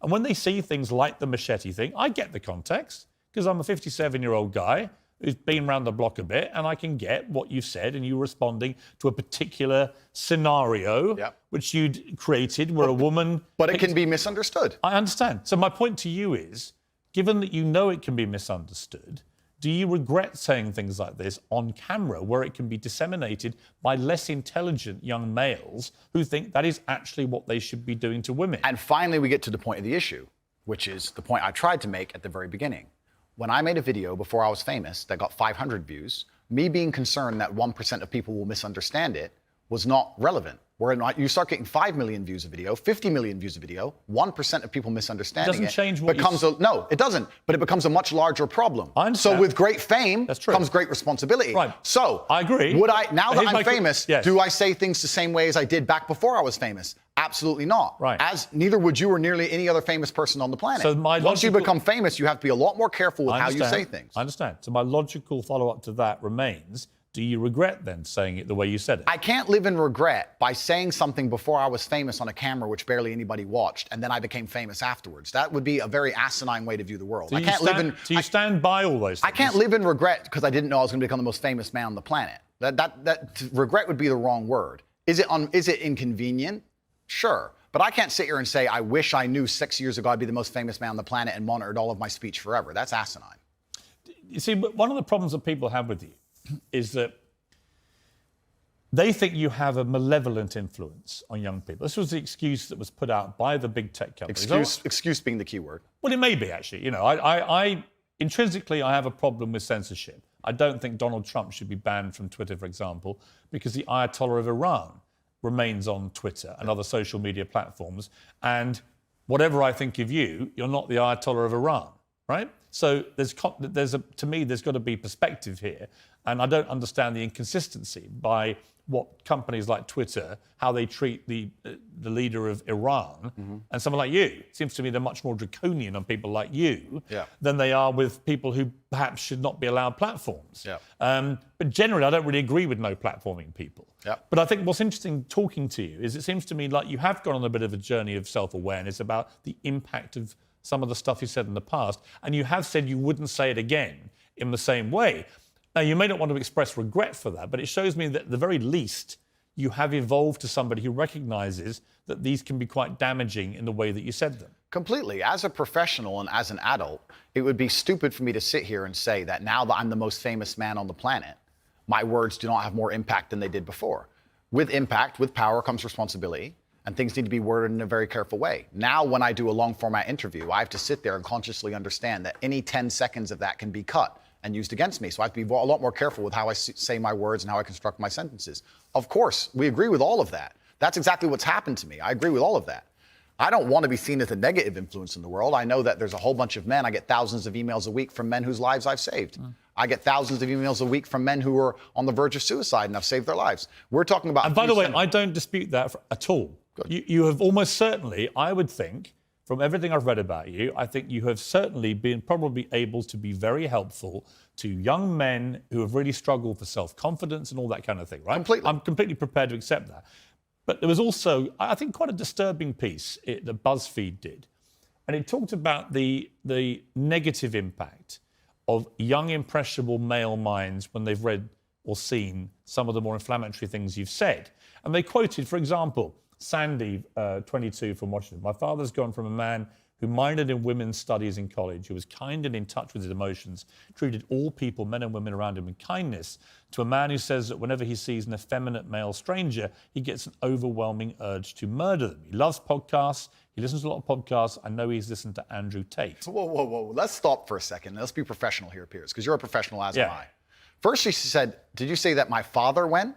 And when they see things like the machete thing, I get the context because I'm a 57-year-old guy who's been around the block a bit, and I can get what you've said, and you responding to a particular scenario which you'd created where a woman... But it can be misunderstood. I understand. So my point to you is, given that you know it can be misunderstood, do you regret saying things like this on camera where it can be disseminated by less intelligent young males who think that is actually what they should be doing to women? And finally, we get to the point of the issue, which is the point I tried to make at the very beginning. When I made a video before I was famous that got 500 views, me being concerned that 1% of people will misunderstand it was not relevant. Where you start getting 5 million views a video, 50 million views a video, 1% of people misunderstanding Doesn't change what becomes no, it doesn't. But it becomes a much larger problem. I understand. So with great fame That's true. comes great responsibility. Right. So I agree. Would I now that Here's my I'm famous? yes. Do I say things the same way as I did back before I was famous? Absolutely not. Right. As neither would you or nearly any other famous person on the planet. So my Once you logical- become famous, you have to be a lot more careful with I how you understand. say things. I understand. So my logical follow-up to that remains, do you regret then saying it the way you said it? I can't live in regret by saying something before I was famous on a camera which barely anybody watched, and then I became famous afterwards. That would be a very asinine way to view the world. Do I can't live in. Do you stand by all those things? I can't live in regret because I didn't know I was going to become the most famous man on the planet. That regret would be the wrong word. Is it inconvenient? Sure. But I can't sit here and say, I wish I knew 6 years ago I'd be the most famous man on the planet and monitored all of my speech forever. That's asinine. You see, but one of the problems that people have with you is that they think you have a malevolent influence on young people. This was the excuse that was put out by the big tech companies. Excuse being the key word. Well, it may be, actually. You know, I intrinsically, I have a problem with censorship. I don't think Donald Trump should be banned from Twitter, for example, because the Ayatollah of Iran remains on Twitter and other social media platforms. And whatever I think of you, you're not the Ayatollah of Iran. right? So to me, there's got to be perspective here. And I don't understand the inconsistency by what companies like Twitter, how they treat the leader of Iran and someone like you. It seems to me they're much more draconian on people like you than they are with people who perhaps should not be allowed platforms. But generally, I don't really agree with no platforming people. But I think what's interesting talking to you is it seems to me like you have gone on a bit of a journey of self-awareness about the impact of some of the stuff you said in the past, and you have said you wouldn't say it again in the same way. Now, you may not want to express regret for that, but it shows me that at the very least, you have evolved to somebody who recognises that these can be quite damaging in the way that you said them. Completely. As a professional and as an adult, it would be stupid for me to sit here and say that now that I'm the most famous man on the planet, my words do not have more impact than they did before. With impact, with power comes responsibility, and things need to be worded in a very careful way. Now, when I do a long format interview, I have to sit there and consciously understand that any 10 seconds of that can be cut and used against me. So I have to be a lot more careful with how I say my words and how I construct my sentences. Of course, we agree with all of that. That's exactly what's happened to me. I agree with all of that. I don't want to be seen as a negative influence in the world. I know that there's a whole bunch of men. I get thousands of emails a week from men whose lives I've saved. I get thousands of emails a week from men who are on the verge of suicide and I've saved their lives. We're talking about... And by the way, I don't dispute that at all. You have almost certainly, I would think, from everything I've read about you, I think you have certainly been probably able to be very helpful to young men who have really struggled for self-confidence and all that kind of thing, right? Completely. I'm completely prepared to accept that. But there was also, I think, quite a disturbing piece that BuzzFeed did. And it talked about the negative impact of young, impressionable male minds when they've read or seen some of the more inflammatory things you've said. And they quoted, for example, Sandy, 22, from Washington. My father's gone from a man who minored in women's studies in college, who was kind and in touch with his emotions, treated all people, men and women around him, with kindness, to a man who says that whenever he sees an effeminate male stranger, he gets an overwhelming urge to murder them. He loves podcasts. He listens to a lot of podcasts. I know he's listened to Andrew Tate. Whoa. Let's stop for a second. Let's be professional here, Piers, because you're a professional, as am I. First, she said, did you say that my father went?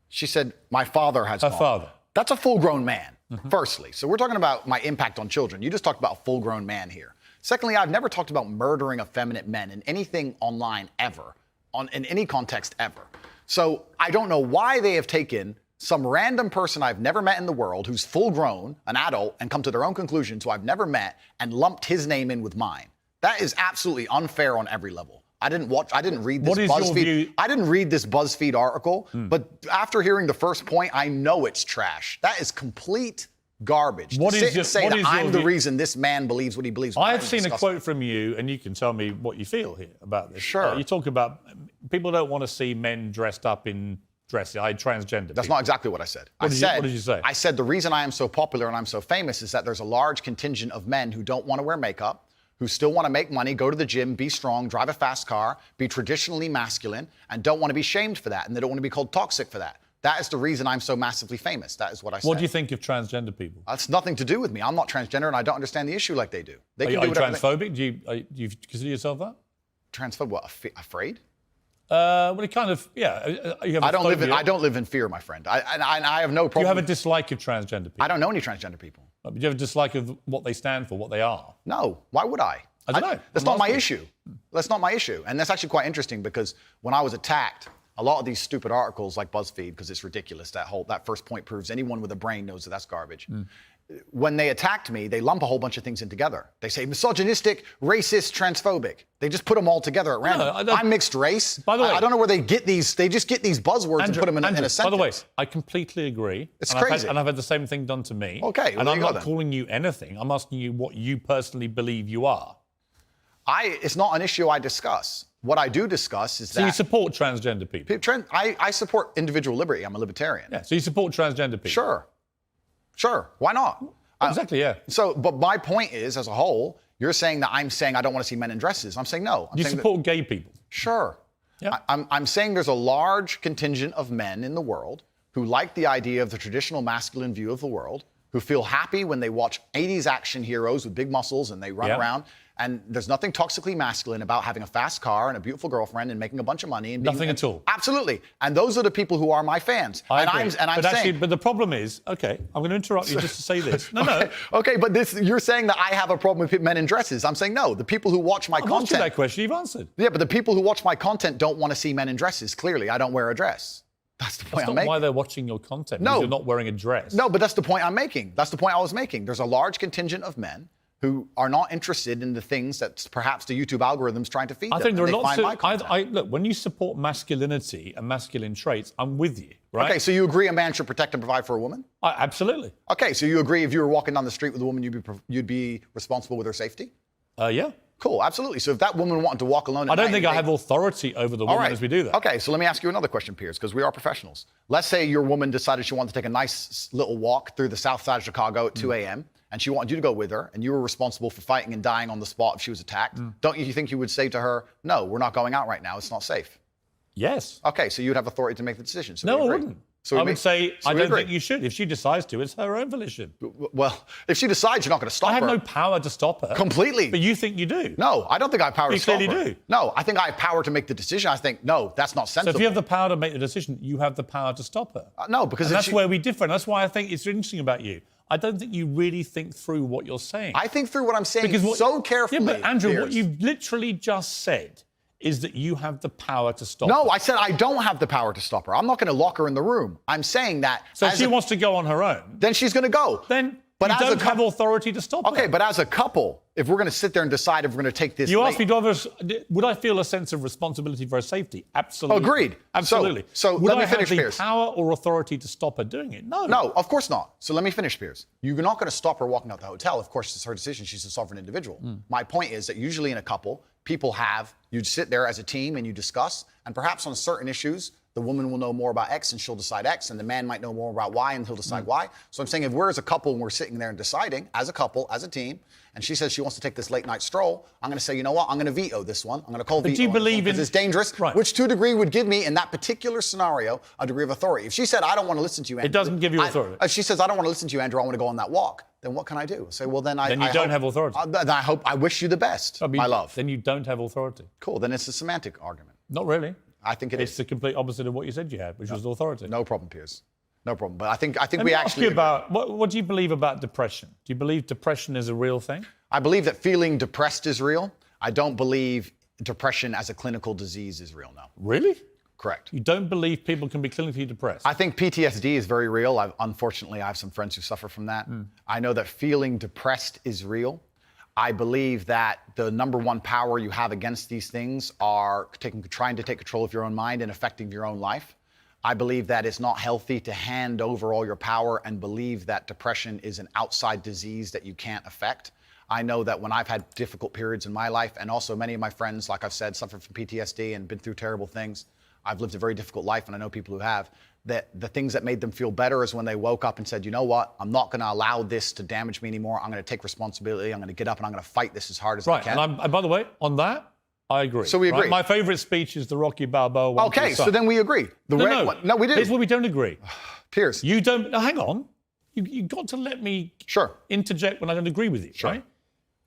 She said, my father has gone. Her father. That's a full-grown man, firstly. So we're talking about my impact on children. You just talked about a full-grown man here. Secondly, I've never talked about murdering effeminate men in anything online ever, in any context ever. So I don't know why they have taken some random person I've never met in the world who's full-grown, an adult, and come to their own conclusions who I've never met and lumped his name in with mine. That is absolutely unfair on every level. I didn't read this BuzzFeed. I didn't read this BuzzFeed article, but after hearing the first point, I know it's trash. That is complete garbage. What to is sit your, and say what that is I'm your the view? reason this man believes what he believes. I've seen a quote from you, and you can tell me what you feel here about this. Sure. You talk about people don't want to see men dressed up in dresses. Transgender. That's not exactly what I said. What did you say? I said the reason I am so popular and I'm so famous is that there's a large contingent of men who don't want to wear makeup, who still want to make money, go to the gym, be strong, drive a fast car, be traditionally masculine, and don't want to be shamed for that, and they don't want to be called toxic for that. That is the reason I'm so massively famous. That is what I said. What do you think of transgender people? That's nothing to do with me. I'm not transgender, and I don't understand the issue like they do. They Are you transphobic? Do you consider yourself that? Transphobic? What? Afraid? Well, it kind of, yeah. You have I don't live in fear, my friend. I have no problem. Do you have a dislike of transgender people? I don't know any transgender people. But do you have a dislike of what they stand for, what they are? No. Why would I? I don't know. That's not my issue. That's not my issue. And that's actually quite interesting because when I was attacked, a lot of these stupid articles like BuzzFeed, because it's ridiculous, that first point proves anyone with a brain knows that that's garbage. When they attacked me, they lump a whole bunch of things in together. They say misogynistic, racist, transphobic. They just put them all together at random. No, I'm mixed race. By the way, I don't know where they get these. They just get these buzzwords and put them in a sentence. By the way, I completely agree. It's crazy. And I've had the same thing done to me. Okay, well, and there I'm you go not then. calling you anything. I'm asking you what you personally believe you are. It's not an issue I discuss. What I do discuss is So you support transgender people? I support individual liberty. I'm a libertarian. Yeah, so you support transgender people? Sure. Why not? Exactly, yeah. So, but my point is, as a whole, you're saying that I'm saying I don't want to see men in dresses. I'm saying no. You support gay people? Sure. Yeah. I'm saying there's a large contingent of men in the world who like the idea of the traditional masculine view of the world, who feel happy when they watch 80s action heroes with big muscles and they run around. And there's nothing toxically masculine about having a fast car and a beautiful girlfriend and making a bunch of money. And Nothing at all. Absolutely. And those are the people who are my fans. I and agree. I'm but saying, but the problem is, okay, I'm going to interrupt you just to say this. No. Okay, but you're saying that I have a problem with men in dresses. I'm saying no. The people who watch my I've answered content. that question. You've answered. Yeah, but the people who watch my content don't want to see men in dresses. Clearly, I don't wear a dress. That's the point That's I'm not making. why they're watching your content. No. Because you're not wearing a dress. No, but that's the point I'm making. That's the point I was making. There's a large contingent of men who are not interested in the things that perhaps the YouTube algorithm's trying to feed them. I think there are lots of. look, when you support masculinity and masculine traits, I'm with you, right? Okay, so you agree a man should protect and provide for a woman? Absolutely. Okay, so you agree if you were walking down the street with a woman, you'd be responsible with her safety? Yeah. Cool, absolutely. So if that woman wanted to walk alone at I don't night think I have authority over the woman as we do that. Okay, so let me ask you another question, Piers, because we are professionals. Let's say your woman decided she wanted to take a nice little walk through the south side of Chicago at 2 a.m., and she wanted you to go with her, and you were responsible for fighting and dying on the spot if she was attacked. Don't you think you would say to her, no, we're not going out right now, it's not safe? Yes. Okay, so you'd have authority to make the decision. So No, we I agree. wouldn't. So I we would say, so I we don't agree. think you should. If she decides to, it's her own volition. Well, if she decides, you're not going to stop I have her. no power to stop her. Completely. But you think you do. No, I don't think I have power You to stop her. clearly do. No, I think I have power to make the decision. I think, no, that's not So sensible. if you have the power to make the decision, you have the power to stop her. No, because And if that's she- where we differ. And that's why I think it's interesting about you. I don't think you really think through what you're saying. I think through what I'm saying Because so carefully. Yeah, but Andrew, what Piers. you've literally just said is that you have the power to stop No, her. I said I don't have the power to stop her. I'm not going to lock her in the room. I'm saying that. So if she wants to go on her own, then she's going to go. then But you as a don't have couple- authority to stop her. Okay, but as a couple, if we're going to sit there and decide if we're going to take this. You asked me, would I feel a sense of responsibility for her safety? Absolutely. Agreed. Absolutely. So would let me I finish, have the Piers. power or authority to stop her doing it? No. No, of course not. So let me finish, Piers. You're not going to stop her walking out the hotel. Of course, it's her decision. She's a sovereign individual. My point is that usually in a couple, you'd sit there as a team and you discuss, and perhaps on certain issues, the woman will know more about X and she'll decide X, and the man might know more about Y and he'll decide Y. So I'm saying if we're as a couple and we're sitting there and deciding, as a couple, as a team, and she says she wants to take this late night stroll, I'm going to say, you know what, I'm going to veto this one. I'm going to call veto do you on this one believe because in- it's dangerous, Right. which to a degree would give me, in that particular scenario, a degree of authority. If she said, I don't want to listen to you, Andrew. It doesn't give you authority. If she says, I don't want to listen to you, Andrew, I want to go on that walk, then what can I do? Say, well, then Then you don't have authority. Then I wish you the best, my love. Then you don't have authority. Cool, then it's a semantic argument. Not really. I think It's is. the complete opposite of what you said you had, which was authority. No problem, Piers. No problem. But I think Let we me ask actually. you about what do you believe about depression? Do you believe depression is a real thing? I believe that feeling depressed is real. I don't believe depression as a clinical disease is real, no. Really? Correct. You don't believe people can be clinically depressed? I think PTSD is very real. Unfortunately, I have some friends who suffer from that. I know that feeling depressed is real. I believe that the number one power you have against these things are trying to take control of your own mind and affecting your own life. I believe that it's not healthy to hand over all your power and believe that depression is an outside disease that you can't affect. I know that when I've had difficult periods in my life, and also many of my friends, like I've said, suffered from PTSD and been through terrible things. I've lived a very difficult life, and I know people who have, that the things that made them feel better is when they woke up and said, you know what, I'm not going to allow this to damage me anymore. I'm going to take responsibility. I'm going to get up and I'm going to fight this as hard as I Right, can. and by the way, on that, I agree. So we right? agree. My favourite speech is the Rocky Balboa one. to Okay, the so sun. then we agree. No, we do. Here's where we don't agree. Piers. You don't. No, hang on. You got to let me Sure. interject when I don't agree with you. Sure. Right?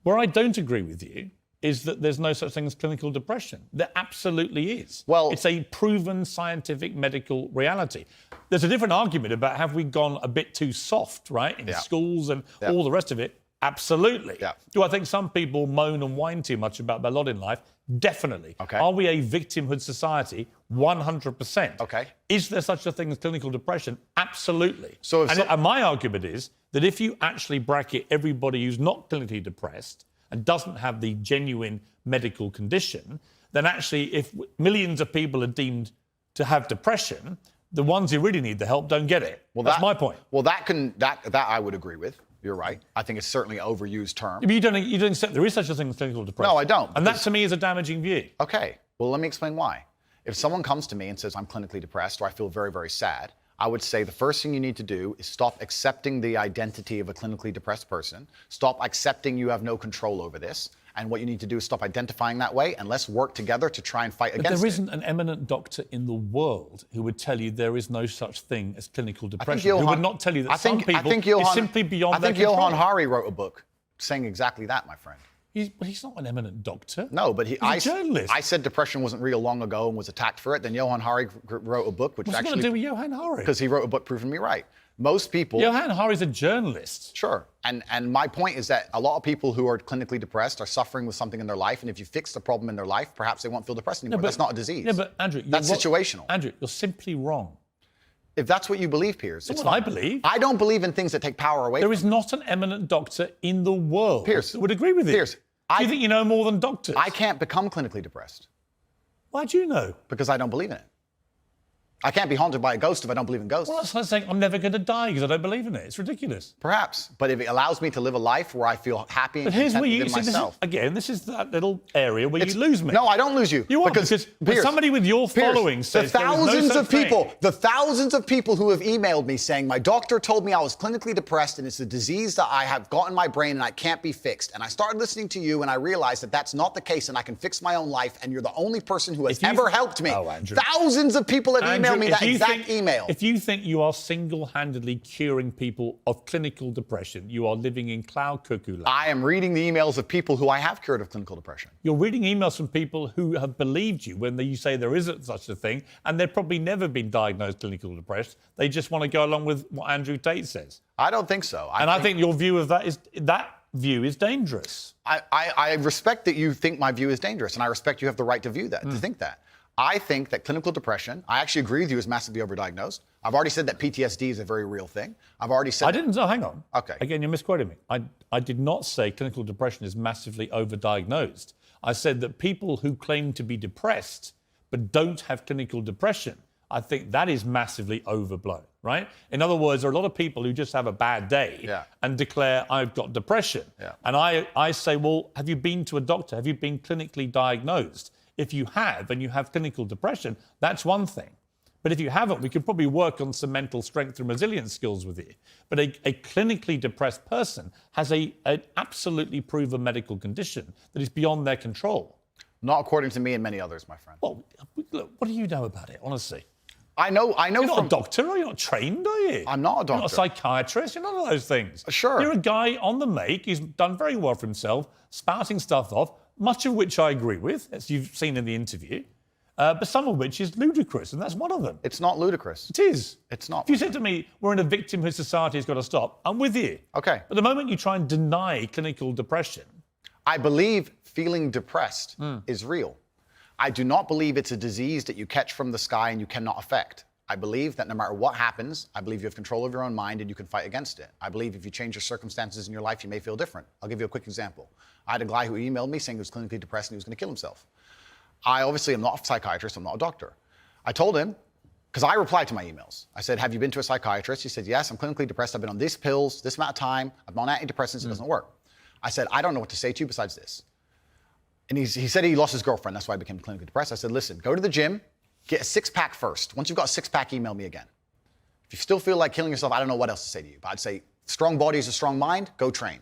Where I don't agree with you is that there's no such thing as clinical depression. There absolutely is. Well- it's a proven scientific medical reality. There's a different argument about have we gone a bit too soft, right, in Yeah. schools and Yeah. all the rest of it. Absolutely. Yeah. Do I think some people moan and whine too much about their lot in life? Definitely. Okay. Are we a victimhood society? 100%. Okay. Is there such a thing as clinical depression? Absolutely. So if and my argument is that if you actually bracket everybody who's not clinically depressed and doesn't have the genuine medical condition, then actually if millions of people are deemed to have depression, the ones who really need the help don't get it. Well, that's my point. Well, that I would agree with. You're right. I think it's certainly an overused term. But you don't accept there is such a thing as clinical depression. No, I don't, And that because- to me is a damaging view. Okay, well, let me explain why. If someone comes to me and says, I'm clinically depressed or I feel very, very sad, I would say the first thing you need to do is stop accepting the identity of a clinically depressed person. Stop accepting you have no control over this. And what you need to do is stop identifying that way, and let's work together to try and fight against it. But there isn't an eminent doctor in the world who would tell you there is no such thing as clinical depression. Who would not tell you that some people is simply beyond their control. Johann Hari wrote a book saying exactly that, my friend. He's not an eminent doctor. No, but he's a journalist. I said depression wasn't real long ago and was attacked for it. Then Johann Hari wrote a book, which What's it got to do with Johann Hari? Because he wrote a book proving me right. Most people... Johann Hari's a journalist. Sure. And my point is that a lot of people who are clinically depressed are suffering with something in their life, and if you fix the problem in their life, perhaps they won't feel depressed anymore. That's not a disease. Yeah, but Andrew... That's situational. Andrew, you're simply wrong. If that's what you believe, Piers, it's what I believe. I don't believe in things that take power away from There is not an eminent doctor in the world Piers, that would agree with you. Piers, do you think you know more than doctors? I can't become clinically depressed. Why do you know? Because I don't believe in it. I can't be haunted by a ghost if I don't believe in ghosts. Well, that's like saying I'm never going to die because I don't believe in it. It's ridiculous. Perhaps, but if it allows me to live a life where I feel happy and content within myself. This is that little area where you lose me. No, I don't lose you. You are, because Piers, somebody with your following says the thousands of people who have emailed me saying my doctor told me I was clinically depressed and it's a disease that I have got in my brain and I can't be fixed. And I started listening to you and I realized that that's not the case and I can fix my own life and you're the only person who has ever helped me. Oh, Andrew. Thousands of people have emailed me that exact email. If you think you are single-handedly curing people of clinical depression, you are living in cloud cuckoo land. I am reading the emails of people who I have cured of clinical depression. You're reading emails from people who have believed you when you say there isn't such a thing, and they've probably never been diagnosed clinically depressed. They just want to go along with what Andrew Tate says. I don't think so. I think your view of that is dangerous. I respect that you think my view is dangerous, and I respect you have the right to view that, to think that. I think that clinical depression, I actually agree with you, is massively overdiagnosed. I've already said that PTSD is a very real thing. I've already said... hang on. Okay. Again, you're misquoting me. I did not say clinical depression is massively overdiagnosed. I said that people who claim to be depressed but don't have clinical depression, I think that is massively overblown, right? In other words, there are a lot of people who just have a bad day and declare, I've got depression. Yeah. And I say, well, have you been to a doctor? Have you been clinically diagnosed? If you have, and you have clinical depression, that's one thing. But if you haven't, we could probably work on some mental strength and resilience skills with you. But a clinically depressed person has an absolutely proven medical condition that is beyond their control. Not according to me and many others, my friend. Well, look, what do you know about it, honestly? I know. You're not a doctor, are you? You're not trained, are you? I'm not a doctor. You're not a psychiatrist. You're none of those things. Sure. You're a guy on the make. He's done very well for himself, spouting stuff off, much of which I agree with, as you've seen in the interview, but some of which is ludicrous, and that's one of them. It's not ludicrous. It is. It's not. If you said to me, we're in a victimhood society, it's got to stop, I'm with you. Okay. But the moment you try and deny clinical depression... I believe feeling depressed is real. I do not believe it's a disease that you catch from the sky and you cannot affect. I believe that no matter what happens, I believe you have control of your own mind and you can fight against it. I believe if you change your circumstances in your life, you may feel different. I'll give you a quick example. I had a guy who emailed me saying he was clinically depressed and he was going to kill himself. I obviously am not a psychiatrist, I'm not a doctor. I told him, because I replied to my emails. I said, have you been to a psychiatrist? He said, yes, I'm clinically depressed. I've been on these pills, this amount of time. I'm on antidepressants, it doesn't work. I said, I don't know what to say to you besides this. And he said he lost his girlfriend, that's why he became clinically depressed. I said, listen, go to the gym, get a six-pack first. Once you've got a six-pack, email me again. If you still feel like killing yourself, I don't know what else to say to you. But I'd say, strong body is a strong mind, go train.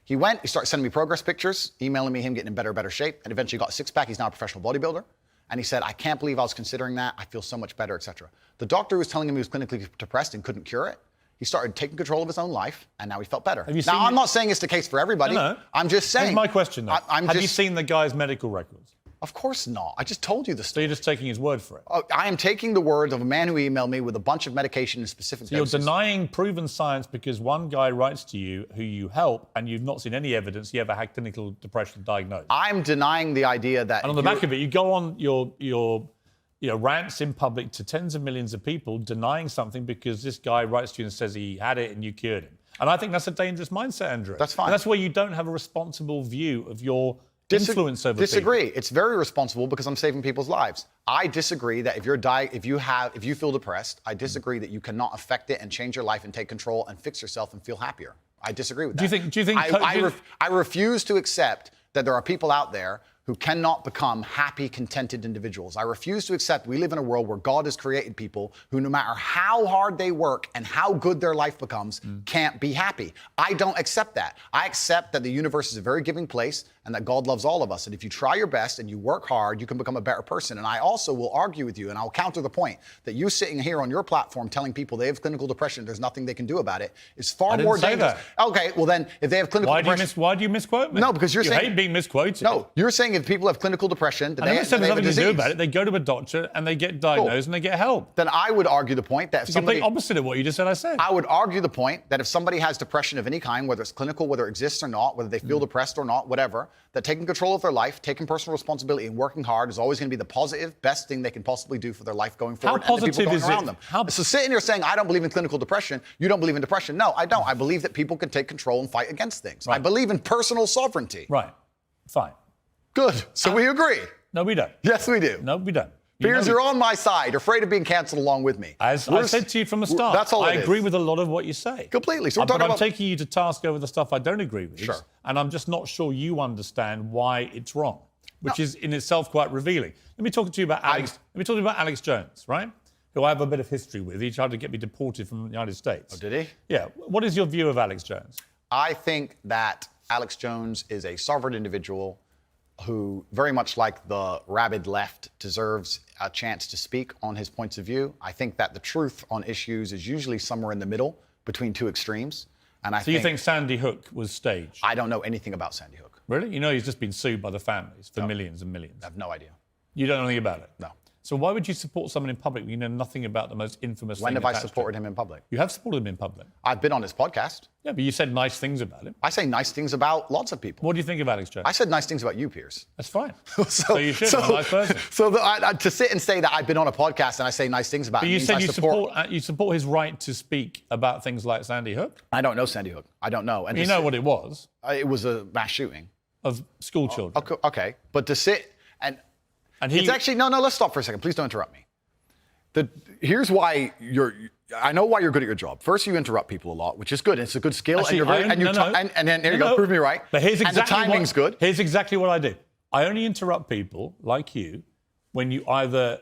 He went, he started sending me progress pictures, emailing me him getting in better shape, and eventually got a six-pack. He's now a professional bodybuilder. And he said, I can't believe I was considering that. I feel so much better, etc. The doctor was telling him he was clinically depressed and couldn't cure it. He started taking control of his own life, and now he felt better. Now, I'm not saying it's the case for everybody. No. I'm just saying. Here's my question, though. Have you seen the guy's medical records? Of course not. I just told you the So story. you're just taking his word for it? I am taking the word of a man who emailed me with a bunch of medication and specific doses. You're denying proven science because one guy writes to you who you help and you've not seen any evidence he ever had clinical depression diagnosed. I'm denying the idea that... And on the back of it, you go on your rants in public to tens of millions of people denying something because this guy writes to you and says he had it and you cured him. And I think that's a dangerous mindset, Andrew. That's fine. And that's where you don't have a responsible view of your influence over Disagree. people. It's very responsible because I'm saving people's lives. I disagree that if you feel depressed, I disagree that you cannot affect it and change your life and take control and fix yourself and feel happier. I disagree with that. Do you think I refuse to accept that there are people out there who cannot become happy, contented individuals. I refuse to accept we live in a world where God has created people who, no matter how hard they work and how good their life becomes, can't be happy. I don't accept that. I accept that the universe is a very giving place and that God loves all of us. And if you try your best and you work hard, you can become a better person. And I also will argue with you, and I'll counter the point, that you sitting here on your platform telling people they have clinical depression, there's nothing they can do about it, is far more dangerous. Okay, well then, if they have clinical depression... Why do you misquote me? No, because you're saying... You hate being misquoted. No, you're saying if people have clinical depression, then I never said there's nothing to do about it. it. They go to a doctor and they get diagnosed and they get help. Then I would argue the point that if It's the somebody... complete opposite of what you just said I said. I would argue the point that if somebody has depression of any kind, whether it's clinical, whether it exists or not, whether they feel depressed or not, whatever, that taking control of their life, taking personal responsibility and working hard is always going to be the positive, best thing they can possibly do for their life going forward. How and the people positive going is around it? them. So sitting here saying, I don't believe in clinical depression, you don't believe in depression. No, I don't. I believe that people can take control and fight against things. Right. I believe in personal sovereignty. Right. Fine. Good. So we agree. No, we don't. Yes, we do. No, we don't. Piers, you're on my side. You're afraid of being cancelled along with me. As I said to you from the start, That's all I it is. agree with a lot of what you say. Completely. So we're But talking I'm about... taking you to task over the stuff I don't agree with. Sure. And I'm just not sure you understand why it's wrong, which is in itself quite revealing. Let me talk to you about Alex. Let me talk to you about Alex Jones, right? Who I have a bit of history with. He tried to get me deported from the United States. Oh, did he? Yeah. What is your view of Alex Jones? I think that Alex Jones is a sovereign individual who, very much like the rabid left, deserves a chance to speak on his points of view. I think that the truth on issues is usually somewhere in the middle between two extremes. And So you think Sandy Hook was staged? I don't know anything about Sandy Hook. Really? You know he's just been sued by the families for millions and millions. I have no idea. You don't know anything about it? No. So why would you support someone in public when you know nothing about the most infamous When thing have I attached to supported it? him in public? You have supported him in public. I've been on his podcast. Yeah, but you said nice things about him. I say nice things about lots of people. What do you think of Alex Jones? I said nice things about you, Piers. That's fine. So you should. I'm a nice person. So to sit and say that I've been on a podcast and I say nice things about But him you means said I you support his right to speak about things like Sandy Hook. I don't know Sandy Hook. I don't know. And You know what it was it was a mass shooting. of school children. Okay, but to sit and he, it's actually no. Let's stop for a second. Please don't interrupt me. Here's why I know why you're good at your job. First, you interrupt people a lot, which is good. It's a good skill, Actually, and then there you go. Prove me right. But here's exactly and the timing's good. Here's exactly what I do. I only interrupt people like you when you either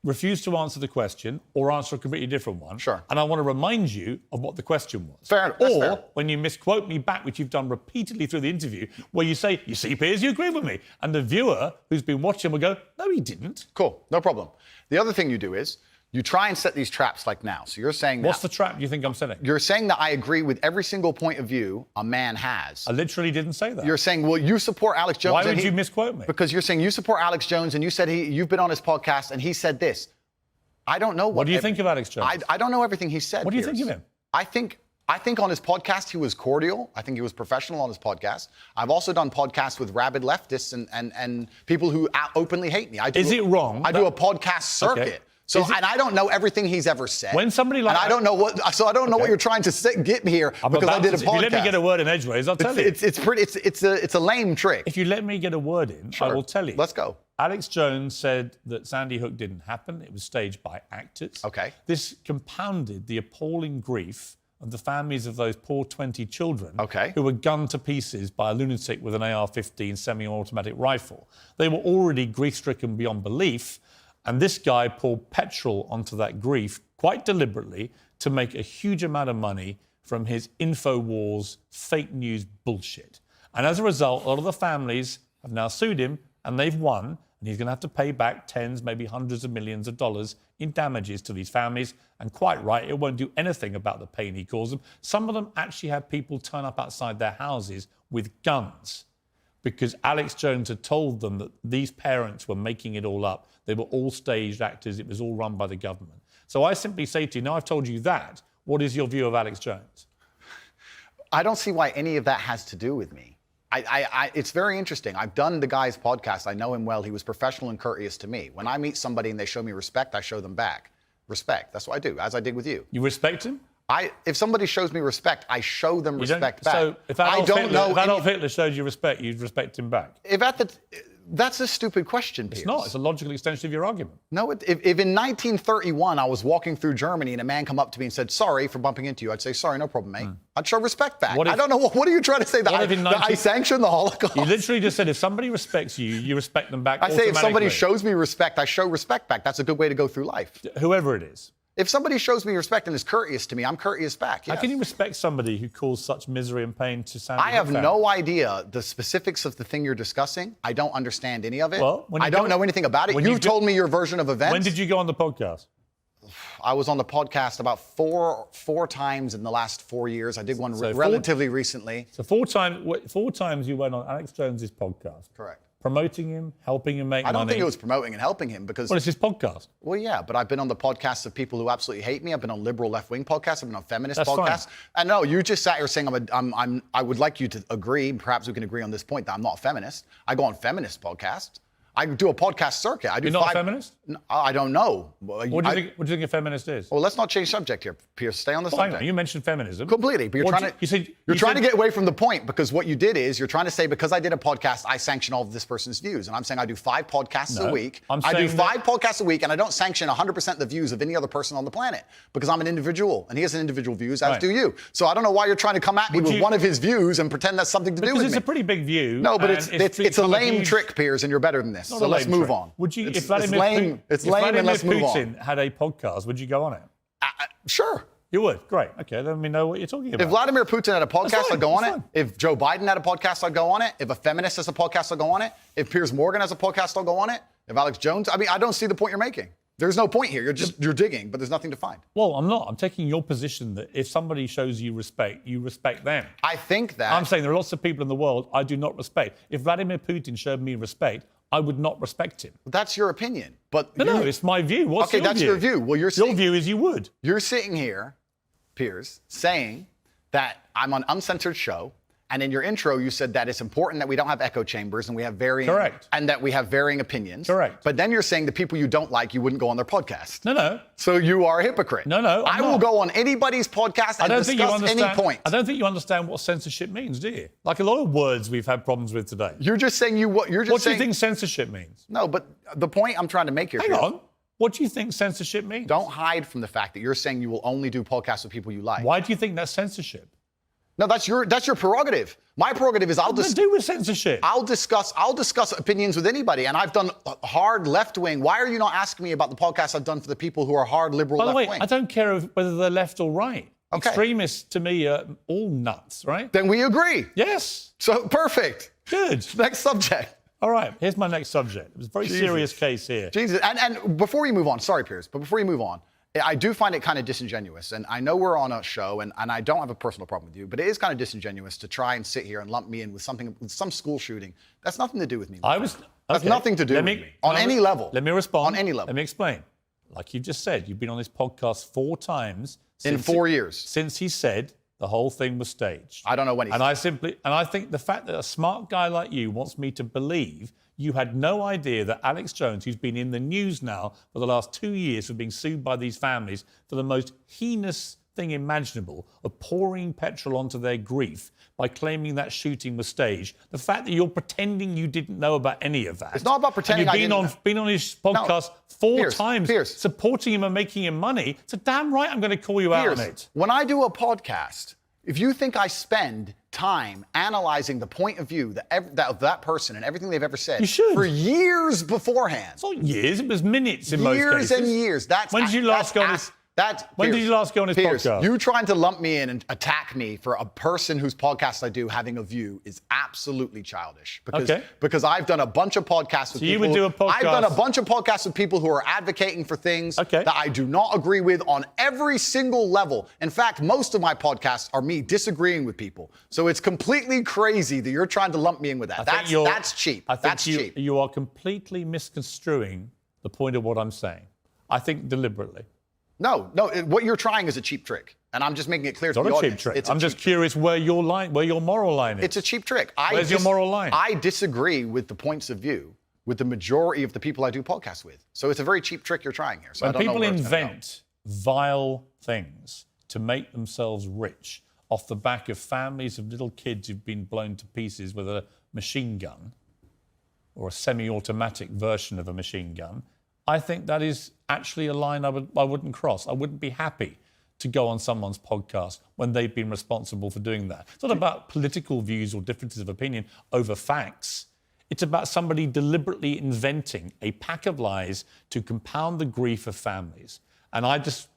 refuse to answer the question or answer a completely different one. Sure. And I want to remind you of what the question was. Fair enough. That's Or fair. when you misquote me back, which you've done repeatedly through the interview, where you say, you see, Piers, you agree with me. And the viewer who's been watching will go, no, he didn't. Cool, no problem. The other thing you do is you try and set these traps like now. So you're saying What's the trap you think I'm setting? You're saying that I agree with every single point of view a man has. I literally didn't say that. You're saying, well, you support Alex Jones. Why would you misquote me? Because you're saying you support Alex Jones and you said you've been on his podcast and he said this. I don't know What do you think of Alex Jones? I don't know everything he said. What do you Piers. think of him? I think on his podcast he was cordial. I think he was professional on his podcast. I've also done podcasts with rabid leftists and people who openly hate me. Is it wrong? I do a podcast circuit. Okay. So and I don't know everything he's ever said. When somebody like and I don't know what you're trying to get me here because I did a podcast. If you let me get a word in edgeways, I'll tell you. It's a lame trick. If you let me get a word in, I will tell you. Let's go. Alex Jones said that Sandy Hook didn't happen. It was staged by actors. Okay. This compounded the appalling grief of the families of those poor 20 children who were gunned to pieces by a lunatic with an AR-15 semi-automatic rifle. They were already grief-stricken beyond belief, and this guy poured petrol onto that grief quite deliberately to make a huge amount of money from his InfoWars fake news bullshit. And as a result, a lot of the families have now sued him, and they've won, and he's going to have to pay back tens, maybe hundreds of millions of dollars in damages to these families. And quite right, it won't do anything about the pain he caused them. Some of them actually had people turn up outside their houses with guns because Alex Jones had told them that these parents were making it all up. They were all staged actors. It was all run by the government. So I simply say to you, now I've told you that, what is your view of Alex Jones? I don't see why any of that has to do with me. It's very interesting. I've done the guy's podcast. I know him well. He was professional and courteous to me. When I meet somebody and they show me respect, I show them back respect. That's what I do, as I did with you. You respect him? If somebody shows me respect, I show them respect back. So if Adolf Hitler showed you respect, you'd respect him back? That's a stupid question, Piers. It's not. It's a logical extension of your argument. No, if in 1931 I was walking through Germany and a man come up to me and said, sorry for bumping into you, I'd say, sorry, no problem, mate. I'd show respect back. What if- I don't know, what are you trying to say? That I sanction the Holocaust? You literally just said if somebody respects you, you respect them back I say if somebody automatically. shows me respect, I show respect back. That's a good way to go through life. Whoever it is. If somebody shows me respect and is courteous to me, I'm courteous back. How Yes. can you respect somebody who caused such misery and pain to Sandy I have Hook no idea the specifics of the thing you're discussing. I don't understand any of it. Well, when you I don't go- know anything about it. when you You've go- told me your version of events. When did you go on the podcast? I was on the podcast about four times in the last 4 years. I did one So relatively recently. So four times you went on Alex Jones's podcast. Correct. Promoting him, helping him make money. I don't think it was promoting and helping him because, Well, it's his podcast. well, yeah, but I've been on the podcasts of people who absolutely hate me. I've been on liberal left-wing podcasts. I've been on feminist That's podcasts. fine. And no, you just sat here saying I would like you to agree, perhaps we can agree on this point, that I'm not a feminist. I go on feminist podcasts. I do a podcast circuit. I do You're not a feminist? No, I don't know. What do you think a feminist is? Well, let's not change subject here, Piers. Stay on the Hang subject. on, you mentioned feminism. Completely, but you're What trying you said- you're you trying said- to get away from the point, because what you did is you're trying to say, because I did a podcast, I sanction all of this person's views. And I'm saying I do 5 podcasts No, a week. I'm I do saying 5 podcasts a week, and I don't sanction 100% the views of any other person on the planet, because I'm an individual, and he has an individual views, as Right. do you. So I don't know why you're trying to come at me Would with you- one of his views and pretend that's something to do Because with it's me. a pretty big view. No, but and it's a become lame huge- trick, Piers, and you're better than this. Not So a let's lame move trick. on. Would you, It's if Vladimir lame. It's if lame, Vladimir and let's move on. Putin had a podcast, would you go on it? Sure. You would. Great. Okay, then we know what you're talking about. If Vladimir Putin had a podcast, fine, I'd go on that's it. fine. If Joe Biden had a podcast, I'd go on it. If a feminist has a podcast, I'll go on it. If Piers Morgan has a podcast, I'll go on it. If Alex Jones, I don't see the point you're making. There's no point here. You're digging, but there's nothing to find. Well, I'm not. I'm taking your position that if somebody shows you respect them. I think that I'm saying there are lots of people in the world I do not respect. If Vladimir Putin showed me respect, I would not respect him. that's your opinion. But No, it's my view. What's okay, your that's view? your view. Well, Your view is you would. You're sitting here, Piers, saying that I'm on uncensored show, and in your intro you said that it's important that we don't have echo chambers and we have varying Correct. and that we have varying opinions. Correct. But then you're saying the people you don't like, you wouldn't go on their podcast. No. So you are a hypocrite. No, I I'm will not. go on anybody's podcast I and don't think you discuss understand. any point. I don't think you understand what censorship means, do you? Like a lot of words we've had problems with today. You're just saying you're just What do saying. you think censorship means? No, but the point I'm trying to make here. Hang Piers, on. What do you think censorship means? Don't hide from the fact that you're saying you will only do podcasts with people you like. Why do you think that's censorship? No, that's your prerogative. My prerogative is What does it do with censorship? I'll discuss opinions with anybody, and I've done hard left wing. Why are you not asking me about the podcasts I've done for the people who are hard liberal By the left way, wing? I don't care whether they're left or right. Okay. Extremists to me are all nuts, right? Then we agree. Yes. So perfect. Good. Next subject. All right. Here's my next subject. It was a very serious case here. Jesus. And before you move on, sorry, Piers, but before you move on, I do find it kind of disingenuous. And I know we're on a show, and I don't have a personal problem with you, but it is kind of disingenuous to try and sit here and lump me in with some school shooting. That's nothing to do with me. That's That's nothing to do with me. On any level. Let me respond. On any level. Let me explain. Like you just said, you've been on this podcast 4 times. In 4 years. Since he said the whole thing was staged. I don't know when he said And I think the fact that a smart guy like you wants me to believe you had no idea that Alex Jones, who's been in the news now for the last 2 years for being sued by these families for the most heinous thing imaginable of pouring petrol onto their grief by claiming that shooting was staged. The fact that you're pretending you didn't know about any of that. It's not about pretending and I you've didn't know. been on his podcast 4 Piers, times, Piers. supporting him and making him money. So damn right I'm going to call you out on it. When I do a podcast, if you think I spend time analyzing the point of view of that person and everything they've ever said You should. for years beforehand, It's not years, it was minutes in most cases. years and years. When did you last go on his... When did you last go on his Piers, podcast? You trying to lump me in and attack me for a person whose podcast I do having a view is absolutely childish. Because I've done a bunch of podcasts with people. you would do a podcast... I've done a bunch of podcasts with people who are advocating for things that I do not agree with on every single level. In fact, most of my podcasts are me disagreeing with people. So it's completely crazy that you're trying to lump me in with that. That's cheap. I think That's cheap. You are completely misconstruing the point of what I'm saying. I think deliberately. No, what you're trying is a cheap trick. And I'm just making it clear to the It's not a audience. cheap trick. It's a I'm just cheap curious where your moral line is. It's a cheap trick. Where's your moral line? I disagree with the points of view with the majority of the people I do podcasts with. So it's a very cheap trick you're trying here. So when I don't know people where it's gonna invent vile things to make themselves rich off the back of families of little kids who've been blown to pieces with a machine gun, or a semi-automatic version of a machine gun, I think that is actually a line I wouldn't cross. I wouldn't be happy to go on someone's podcast when they've been responsible for doing that. It's not about political views or differences of opinion over facts. It's about somebody deliberately inventing a pack of lies to compound the grief of families. And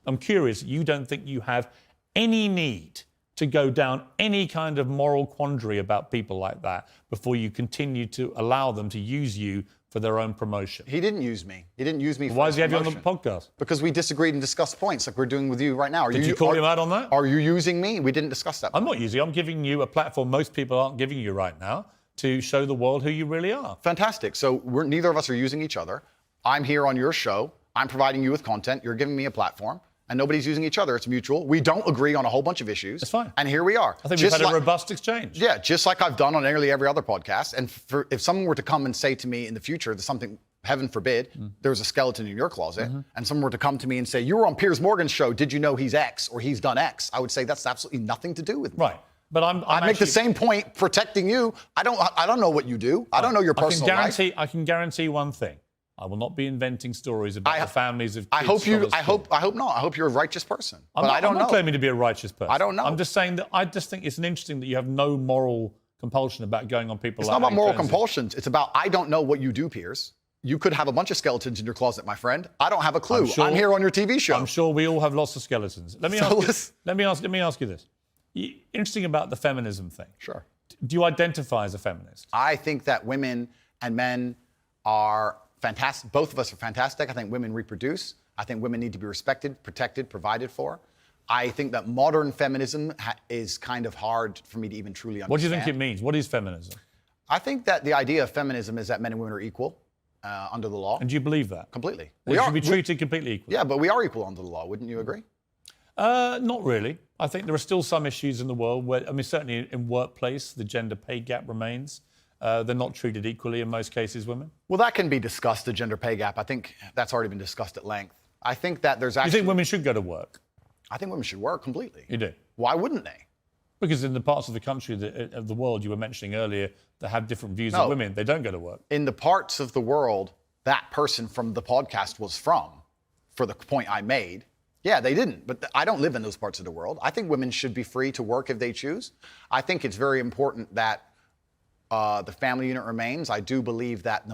I'm curious, you don't think you have any need to go down any kind of moral quandary about people like that before you continue to allow them to use you for their own promotion? He didn't use me. He didn't use me for Why his does he have you on the promotion. podcast? Because we disagreed and discussed points like we're doing with you right now. Did you call him out on that? Are you using me? We didn't discuss that. I'm not using you. I'm giving you a platform most people aren't giving you right now to show the world who you really are. Fantastic. So neither of us are using each other. I'm here on your show. I'm providing you with content. You're giving me a platform. And nobody's using each other. It's mutual. We don't agree on a whole bunch of issues. That's fine. And here we are. I think we've had a robust exchange. Yeah, just like I've done on nearly every other podcast. And if someone were to come and say to me in the future, there's something, heaven forbid, there's a skeleton in your closet, and someone were to come to me and say, you were on Piers Morgan's show, did you know he's X or he's done X? I would say that's absolutely nothing to do with me. Right. But I make the same point protecting you. I don't know what you do. I don't know your personal life. I can guarantee one thing. I will not be inventing stories about the families of kids. I hope not. I hope you're a righteous person. I'm not claiming to be a righteous person. I don't know. I'm just saying that I just think it's interesting that you have no moral compulsion about going on people. It's not about moral compulsions. It's about I don't know what you do, Piers. You could have a bunch of skeletons in your closet, my friend. I don't have a clue. I'm here on your TV show. I'm sure we all have lots of skeletons. Let me ask you this. Interesting about the feminism thing. Sure. Do you identify as a feminist? I think that women and men are fantastic. Both of us are fantastic. I think women reproduce. I think women need to be respected, protected, provided for. I think that modern feminism is kind of hard for me to even truly understand. What do you think it means? What is feminism? I think that the idea of feminism is that men and women are equal under the law. And do you believe that? Completely. We should be treated completely equally. Yeah, but we are equal under the law. Wouldn't you agree? Not really. I think there are still some issues in the world where, certainly in workplace, the gender pay gap remains. They're not treated equally in most cases, women. Well, that can be discussed, the gender pay gap. I think that's already been discussed at length. I think that there's actually... You think women should go to work? I think women should work completely. You do? Why wouldn't they? Because in the parts of the country, of the world you were mentioning earlier, that have different views of women, they don't go to work. In the parts of the world that person from the podcast was from, for the point I made, yeah, they didn't. But I don't live in those parts of the world. I think women should be free to work if they choose. I think it's very important that the family unit remains. I do believe that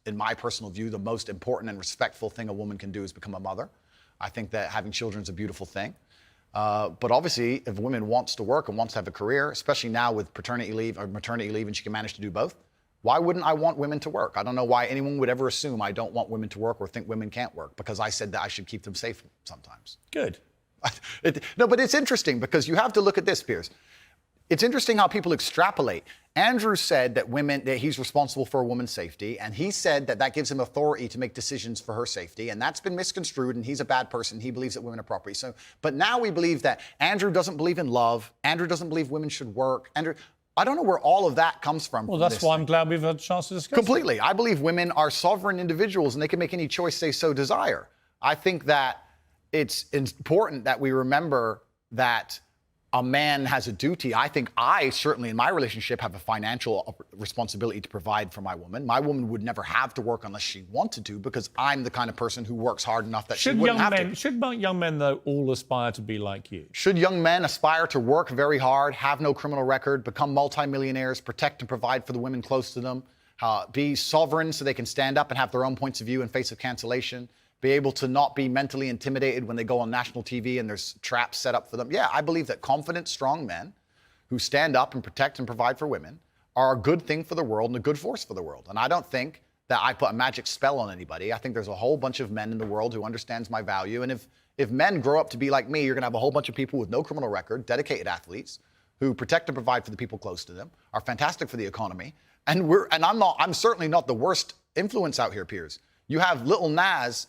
in my personal view, the most important and respectful thing a woman can do is become a mother. I think that having children is a beautiful thing. But obviously, if a woman wants to work and wants to have a career, especially now with paternity leave or maternity leave, and she can manage to do both, why wouldn't I want women to work? I don't know why anyone would ever assume I don't want women to work or think women can't work, because I said that I should keep them safe sometimes. Good. No, but it's interesting because you have to look at this, Piers. It's interesting how people extrapolate. Andrew said that he's responsible for a woman's safety, and he said that gives him authority to make decisions for her safety, and that's been misconstrued, and he's a bad person. He believes that women are property. But now we believe that Andrew doesn't believe in love. Andrew doesn't believe women should work. I don't know where all of that comes from. Well, that's why I'm glad we've had a chance to discuss completely. I believe women are sovereign individuals, and they can make any choice they so desire. I think that it's important that we remember that a man has a duty. I think I certainly in my relationship have a financial responsibility to provide for my woman. My woman would never have to work unless she wanted to, because I'm the kind of person who works hard enough that she wouldn't have to. Should young men, though, all aspire to be like you? Should young men aspire to work very hard, have no criminal record, become multimillionaires, protect and provide for the women close to them, be sovereign so they can stand up and have their own points of view in face of cancellation, be able to not be mentally intimidated when they go on national TV and there's traps set up for them? Yeah, I believe that confident, strong men who stand up and protect and provide for women are a good thing for the world and a good force for the world. And I don't think that I put a magic spell on anybody. I think there's a whole bunch of men in the world who understands my value. And if men grow up to be like me, you're going to have a whole bunch of people with no criminal record, dedicated athletes, who protect and provide for the people close to them, are fantastic for the economy. And I'm certainly not the worst influence out here, Piers. You have Lil Nas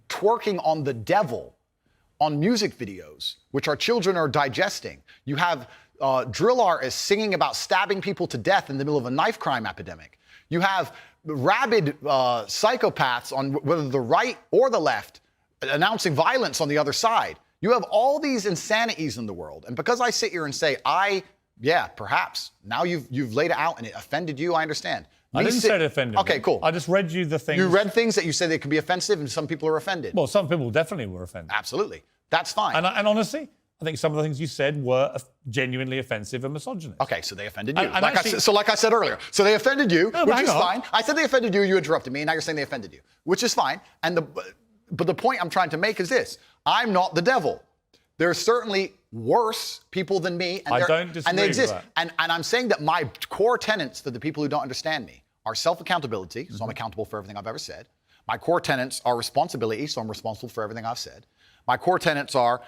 twerking on the devil on music videos, which our children are digesting. You have drill artists singing about stabbing people to death in the middle of a knife crime epidemic. You have rabid psychopaths on whether the right or the left announcing violence on the other side. You have all these insanities in the world. And because I sit here and say I Yeah, perhaps. Now you've laid it out and it offended you. I understand. I didn't say it offended Okay, me. cool. I just read you the things. You read things that you said they could be offensive, and some people are offended. Well, some people definitely were offended. Absolutely, that's fine. And honestly, I think some of the things you said were genuinely offensive and misogynist. Okay, so they offended you. And like actually, I said earlier, so they offended you, No, which hang is on. fine. I said they offended you. You interrupted me, and now you're saying they offended you, which is fine. But the point I'm trying to make is this: I'm not the devil. There are certainly worse people than me, and I don't disagree and they exist. with And I'm saying that my core tenets for the people who don't understand me are self-accountability, so I'm accountable for everything I've ever said. My core tenets are responsibility, so I'm responsible for everything I've said. My core tenets are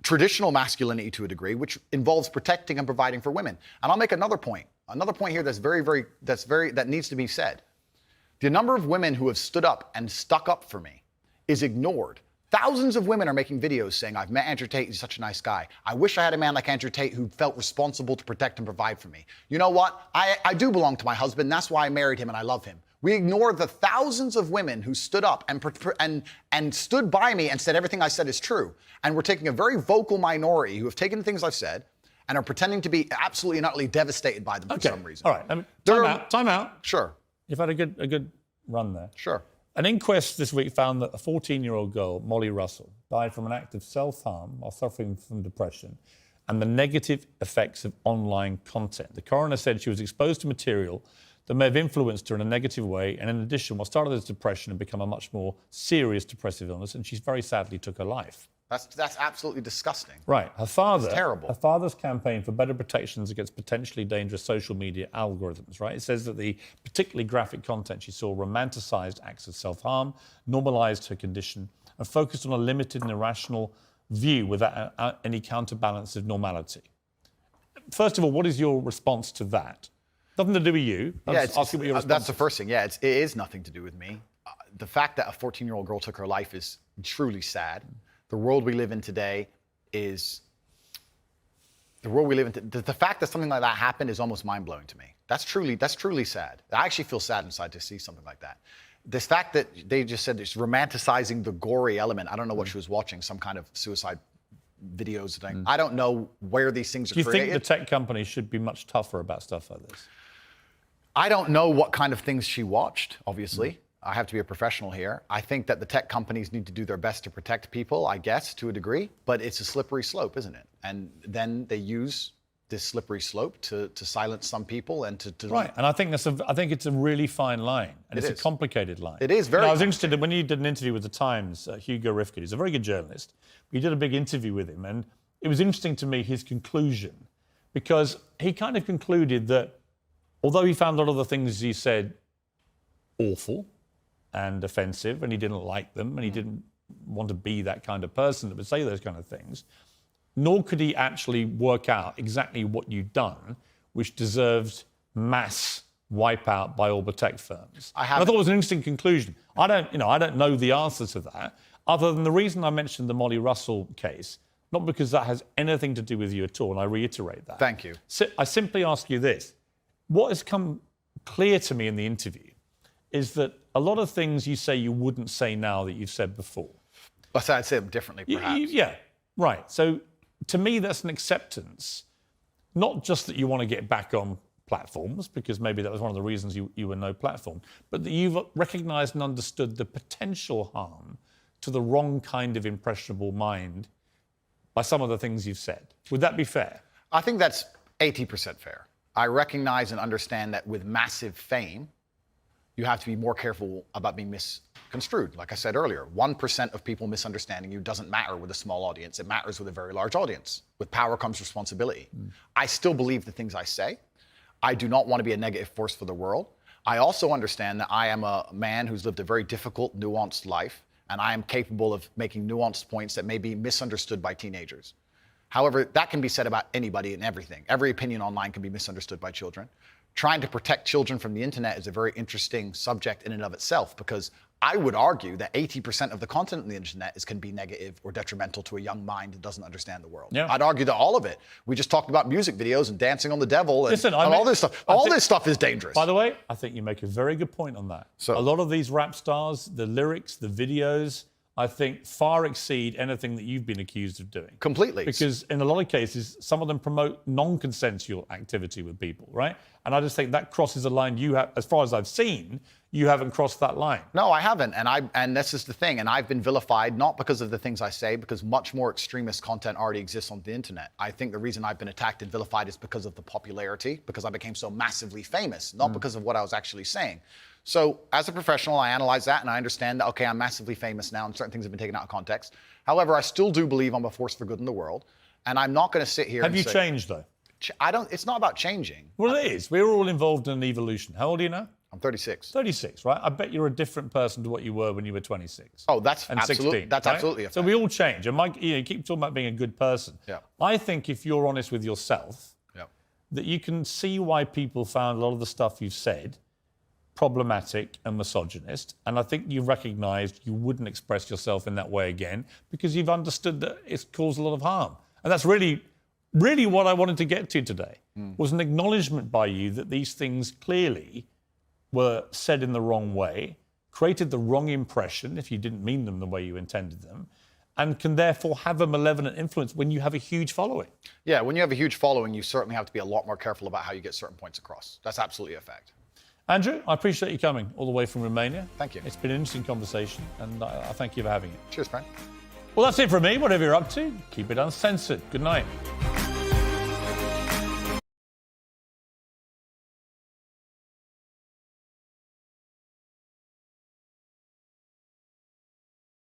traditional masculinity to a degree, which involves protecting and providing for women. And I'll make another point here that needs to be said. The number of women who have stood up and stuck up for me is ignored. Thousands of women are making videos saying, I've met Andrew Tate, he's such a nice guy. I wish I had a man like Andrew Tate who felt responsible to protect and provide for me. You know what? I do belong to my husband, that's why I married him and I love him. We ignore the thousands of women who stood up and stood by me and said everything I said is true. And we're taking a very vocal minority who have taken the things I've said and are pretending to be absolutely and utterly devastated by them for some reason. All right. Time out. Sure. You've had a good run there. Sure. An inquest this week found that a 14-year-old girl, Molly Russell, died from an act of self-harm while suffering from depression and the negative effects of online content. The coroner said she was exposed to material that may have influenced her in a negative way, and in addition, what started as depression had become a much more serious depressive illness, and she very sadly took her life. That's absolutely disgusting. Right. Her father. It's terrible. Her father's campaign for better protections against potentially dangerous social media algorithms, right? It says that the particularly graphic content she saw romanticized acts of self-harm, normalized her condition, and focused on a limited and irrational view without any counterbalance of normality. First of all, what is your response to that? Nothing to do with you. That's the first thing. Yeah, it is nothing to do with me. The fact that a 14-year-old girl took her life is truly sad. The world we live in today is the world we live in. The fact that something like that happened is almost mind-blowing to me. That's truly sad. I actually feel sad inside to see something like that. This fact that they just said it's romanticizing the gory element. I don't know what she was watching, some kind of suicide videos thing. I don't know where these things are created. Do you think the tech companies should be much tougher about stuff like this? I don't know what kind of things she watched, obviously. I have to be a professional here. I think that the tech companies need to do their best to protect people, I guess, to a degree, but it's a slippery slope, isn't it? And then they use this slippery slope to silence some people and to Right, and I think it's a really fine line, and it's a complicated line. It is very. I was interested when you did an interview with the Times. Hugo Rifkin, he's a very good journalist. We did a big interview with him, and it was interesting to me his conclusion, because he kind of concluded that although he found a lot of the things he said awful and offensive, and he didn't like them, and he didn't want to be that kind of person that would say those kind of things, nor could he actually work out exactly what you'd done, which deserved mass wipeout by all the tech firms. I thought it was an interesting conclusion. I don't know the answer to that, other than the reason I mentioned the Molly Russell case, not because that has anything to do with you at all, and I reiterate that. Thank you. I simply ask you this. What has come clear to me in the interview is that a lot of things you say you wouldn't say now that you've said before. But I'd say them differently, perhaps. Yeah, right. So to me, that's an acceptance, not just that you want to get back on platforms, because maybe that was one of the reasons you were no platform, but that you've recognised and understood the potential harm to the wrong kind of impressionable mind by some of the things you've said. Would that be fair? I think that's 80% fair. I recognize and understand that with massive fame, you have to be more careful about being misconstrued. Like I said earlier, 1% of people misunderstanding you doesn't matter with a small audience. It matters with a very large audience. With power comes responsibility. I still believe the things I say. I do not want to be a negative force for the world. I also understand that I am a man who's lived a very difficult, nuanced life, and I am capable of making nuanced points that may be misunderstood by teenagers. However, that can be said about anybody and everything. Every opinion online can be misunderstood by children. Trying to protect children from the internet is a very interesting subject in and of itself, because I would argue that 80% of the content on the internet can be negative or detrimental to a young mind that doesn't understand the world. Yeah. I'd argue that all of it. We just talked about music videos and dancing on the devil and all this stuff. This stuff is dangerous. By the way, I think you make a very good point on that. So, a lot of these rap stars, the lyrics, the videos, I think, far exceed anything that you've been accused of doing. Completely. Because in a lot of cases, some of them promote non-consensual activity with people, right? And I just think that crosses a line you have, as far as I've seen, you haven't crossed that line. No, I haven't. And this is the thing. And I've been vilified, not because of the things I say, because much more extremist content already exists on the internet. I think the reason I've been attacked and vilified is because of the popularity, because I became so massively famous, not because of what I was actually saying. So as a professional, I analyze that and I understand that, okay, I'm massively famous now and certain things have been taken out of context. However, I still do believe I'm a force for good in the world. And I'm not going to sit here Have and you say, changed, though? it's not about changing. Well, it is. We're all involved in an evolution. How old are you now? I'm 36. 36, right? I bet you're a different person to what you were when you were 26. Oh, that's and absolutely, 16, that's right? absolutely a fact. So we all change. And Mike, you keep talking about being a good person. Yeah. I think if you're honest with yourself, Yeah. that you can see why people found a lot of the stuff you've said problematic and misogynist. And I think you've recognised you wouldn't express yourself in that way again because you've understood that it's caused a lot of harm. And that's really what I wanted to get to today, was an acknowledgement by you that these things clearly were said in the wrong way, created the wrong impression if you didn't mean them the way you intended them, and can therefore have a malevolent influence when you have a huge following. Yeah, when you have a huge following, you certainly have to be a lot more careful about how you get certain points across. That's absolutely a fact. Andrew, I appreciate you coming all the way from Romania. Thank you. It's been an interesting conversation, and I thank you for having it. Cheers, friend. Well, that's it from me. Whatever you're up to, keep it uncensored. Good night.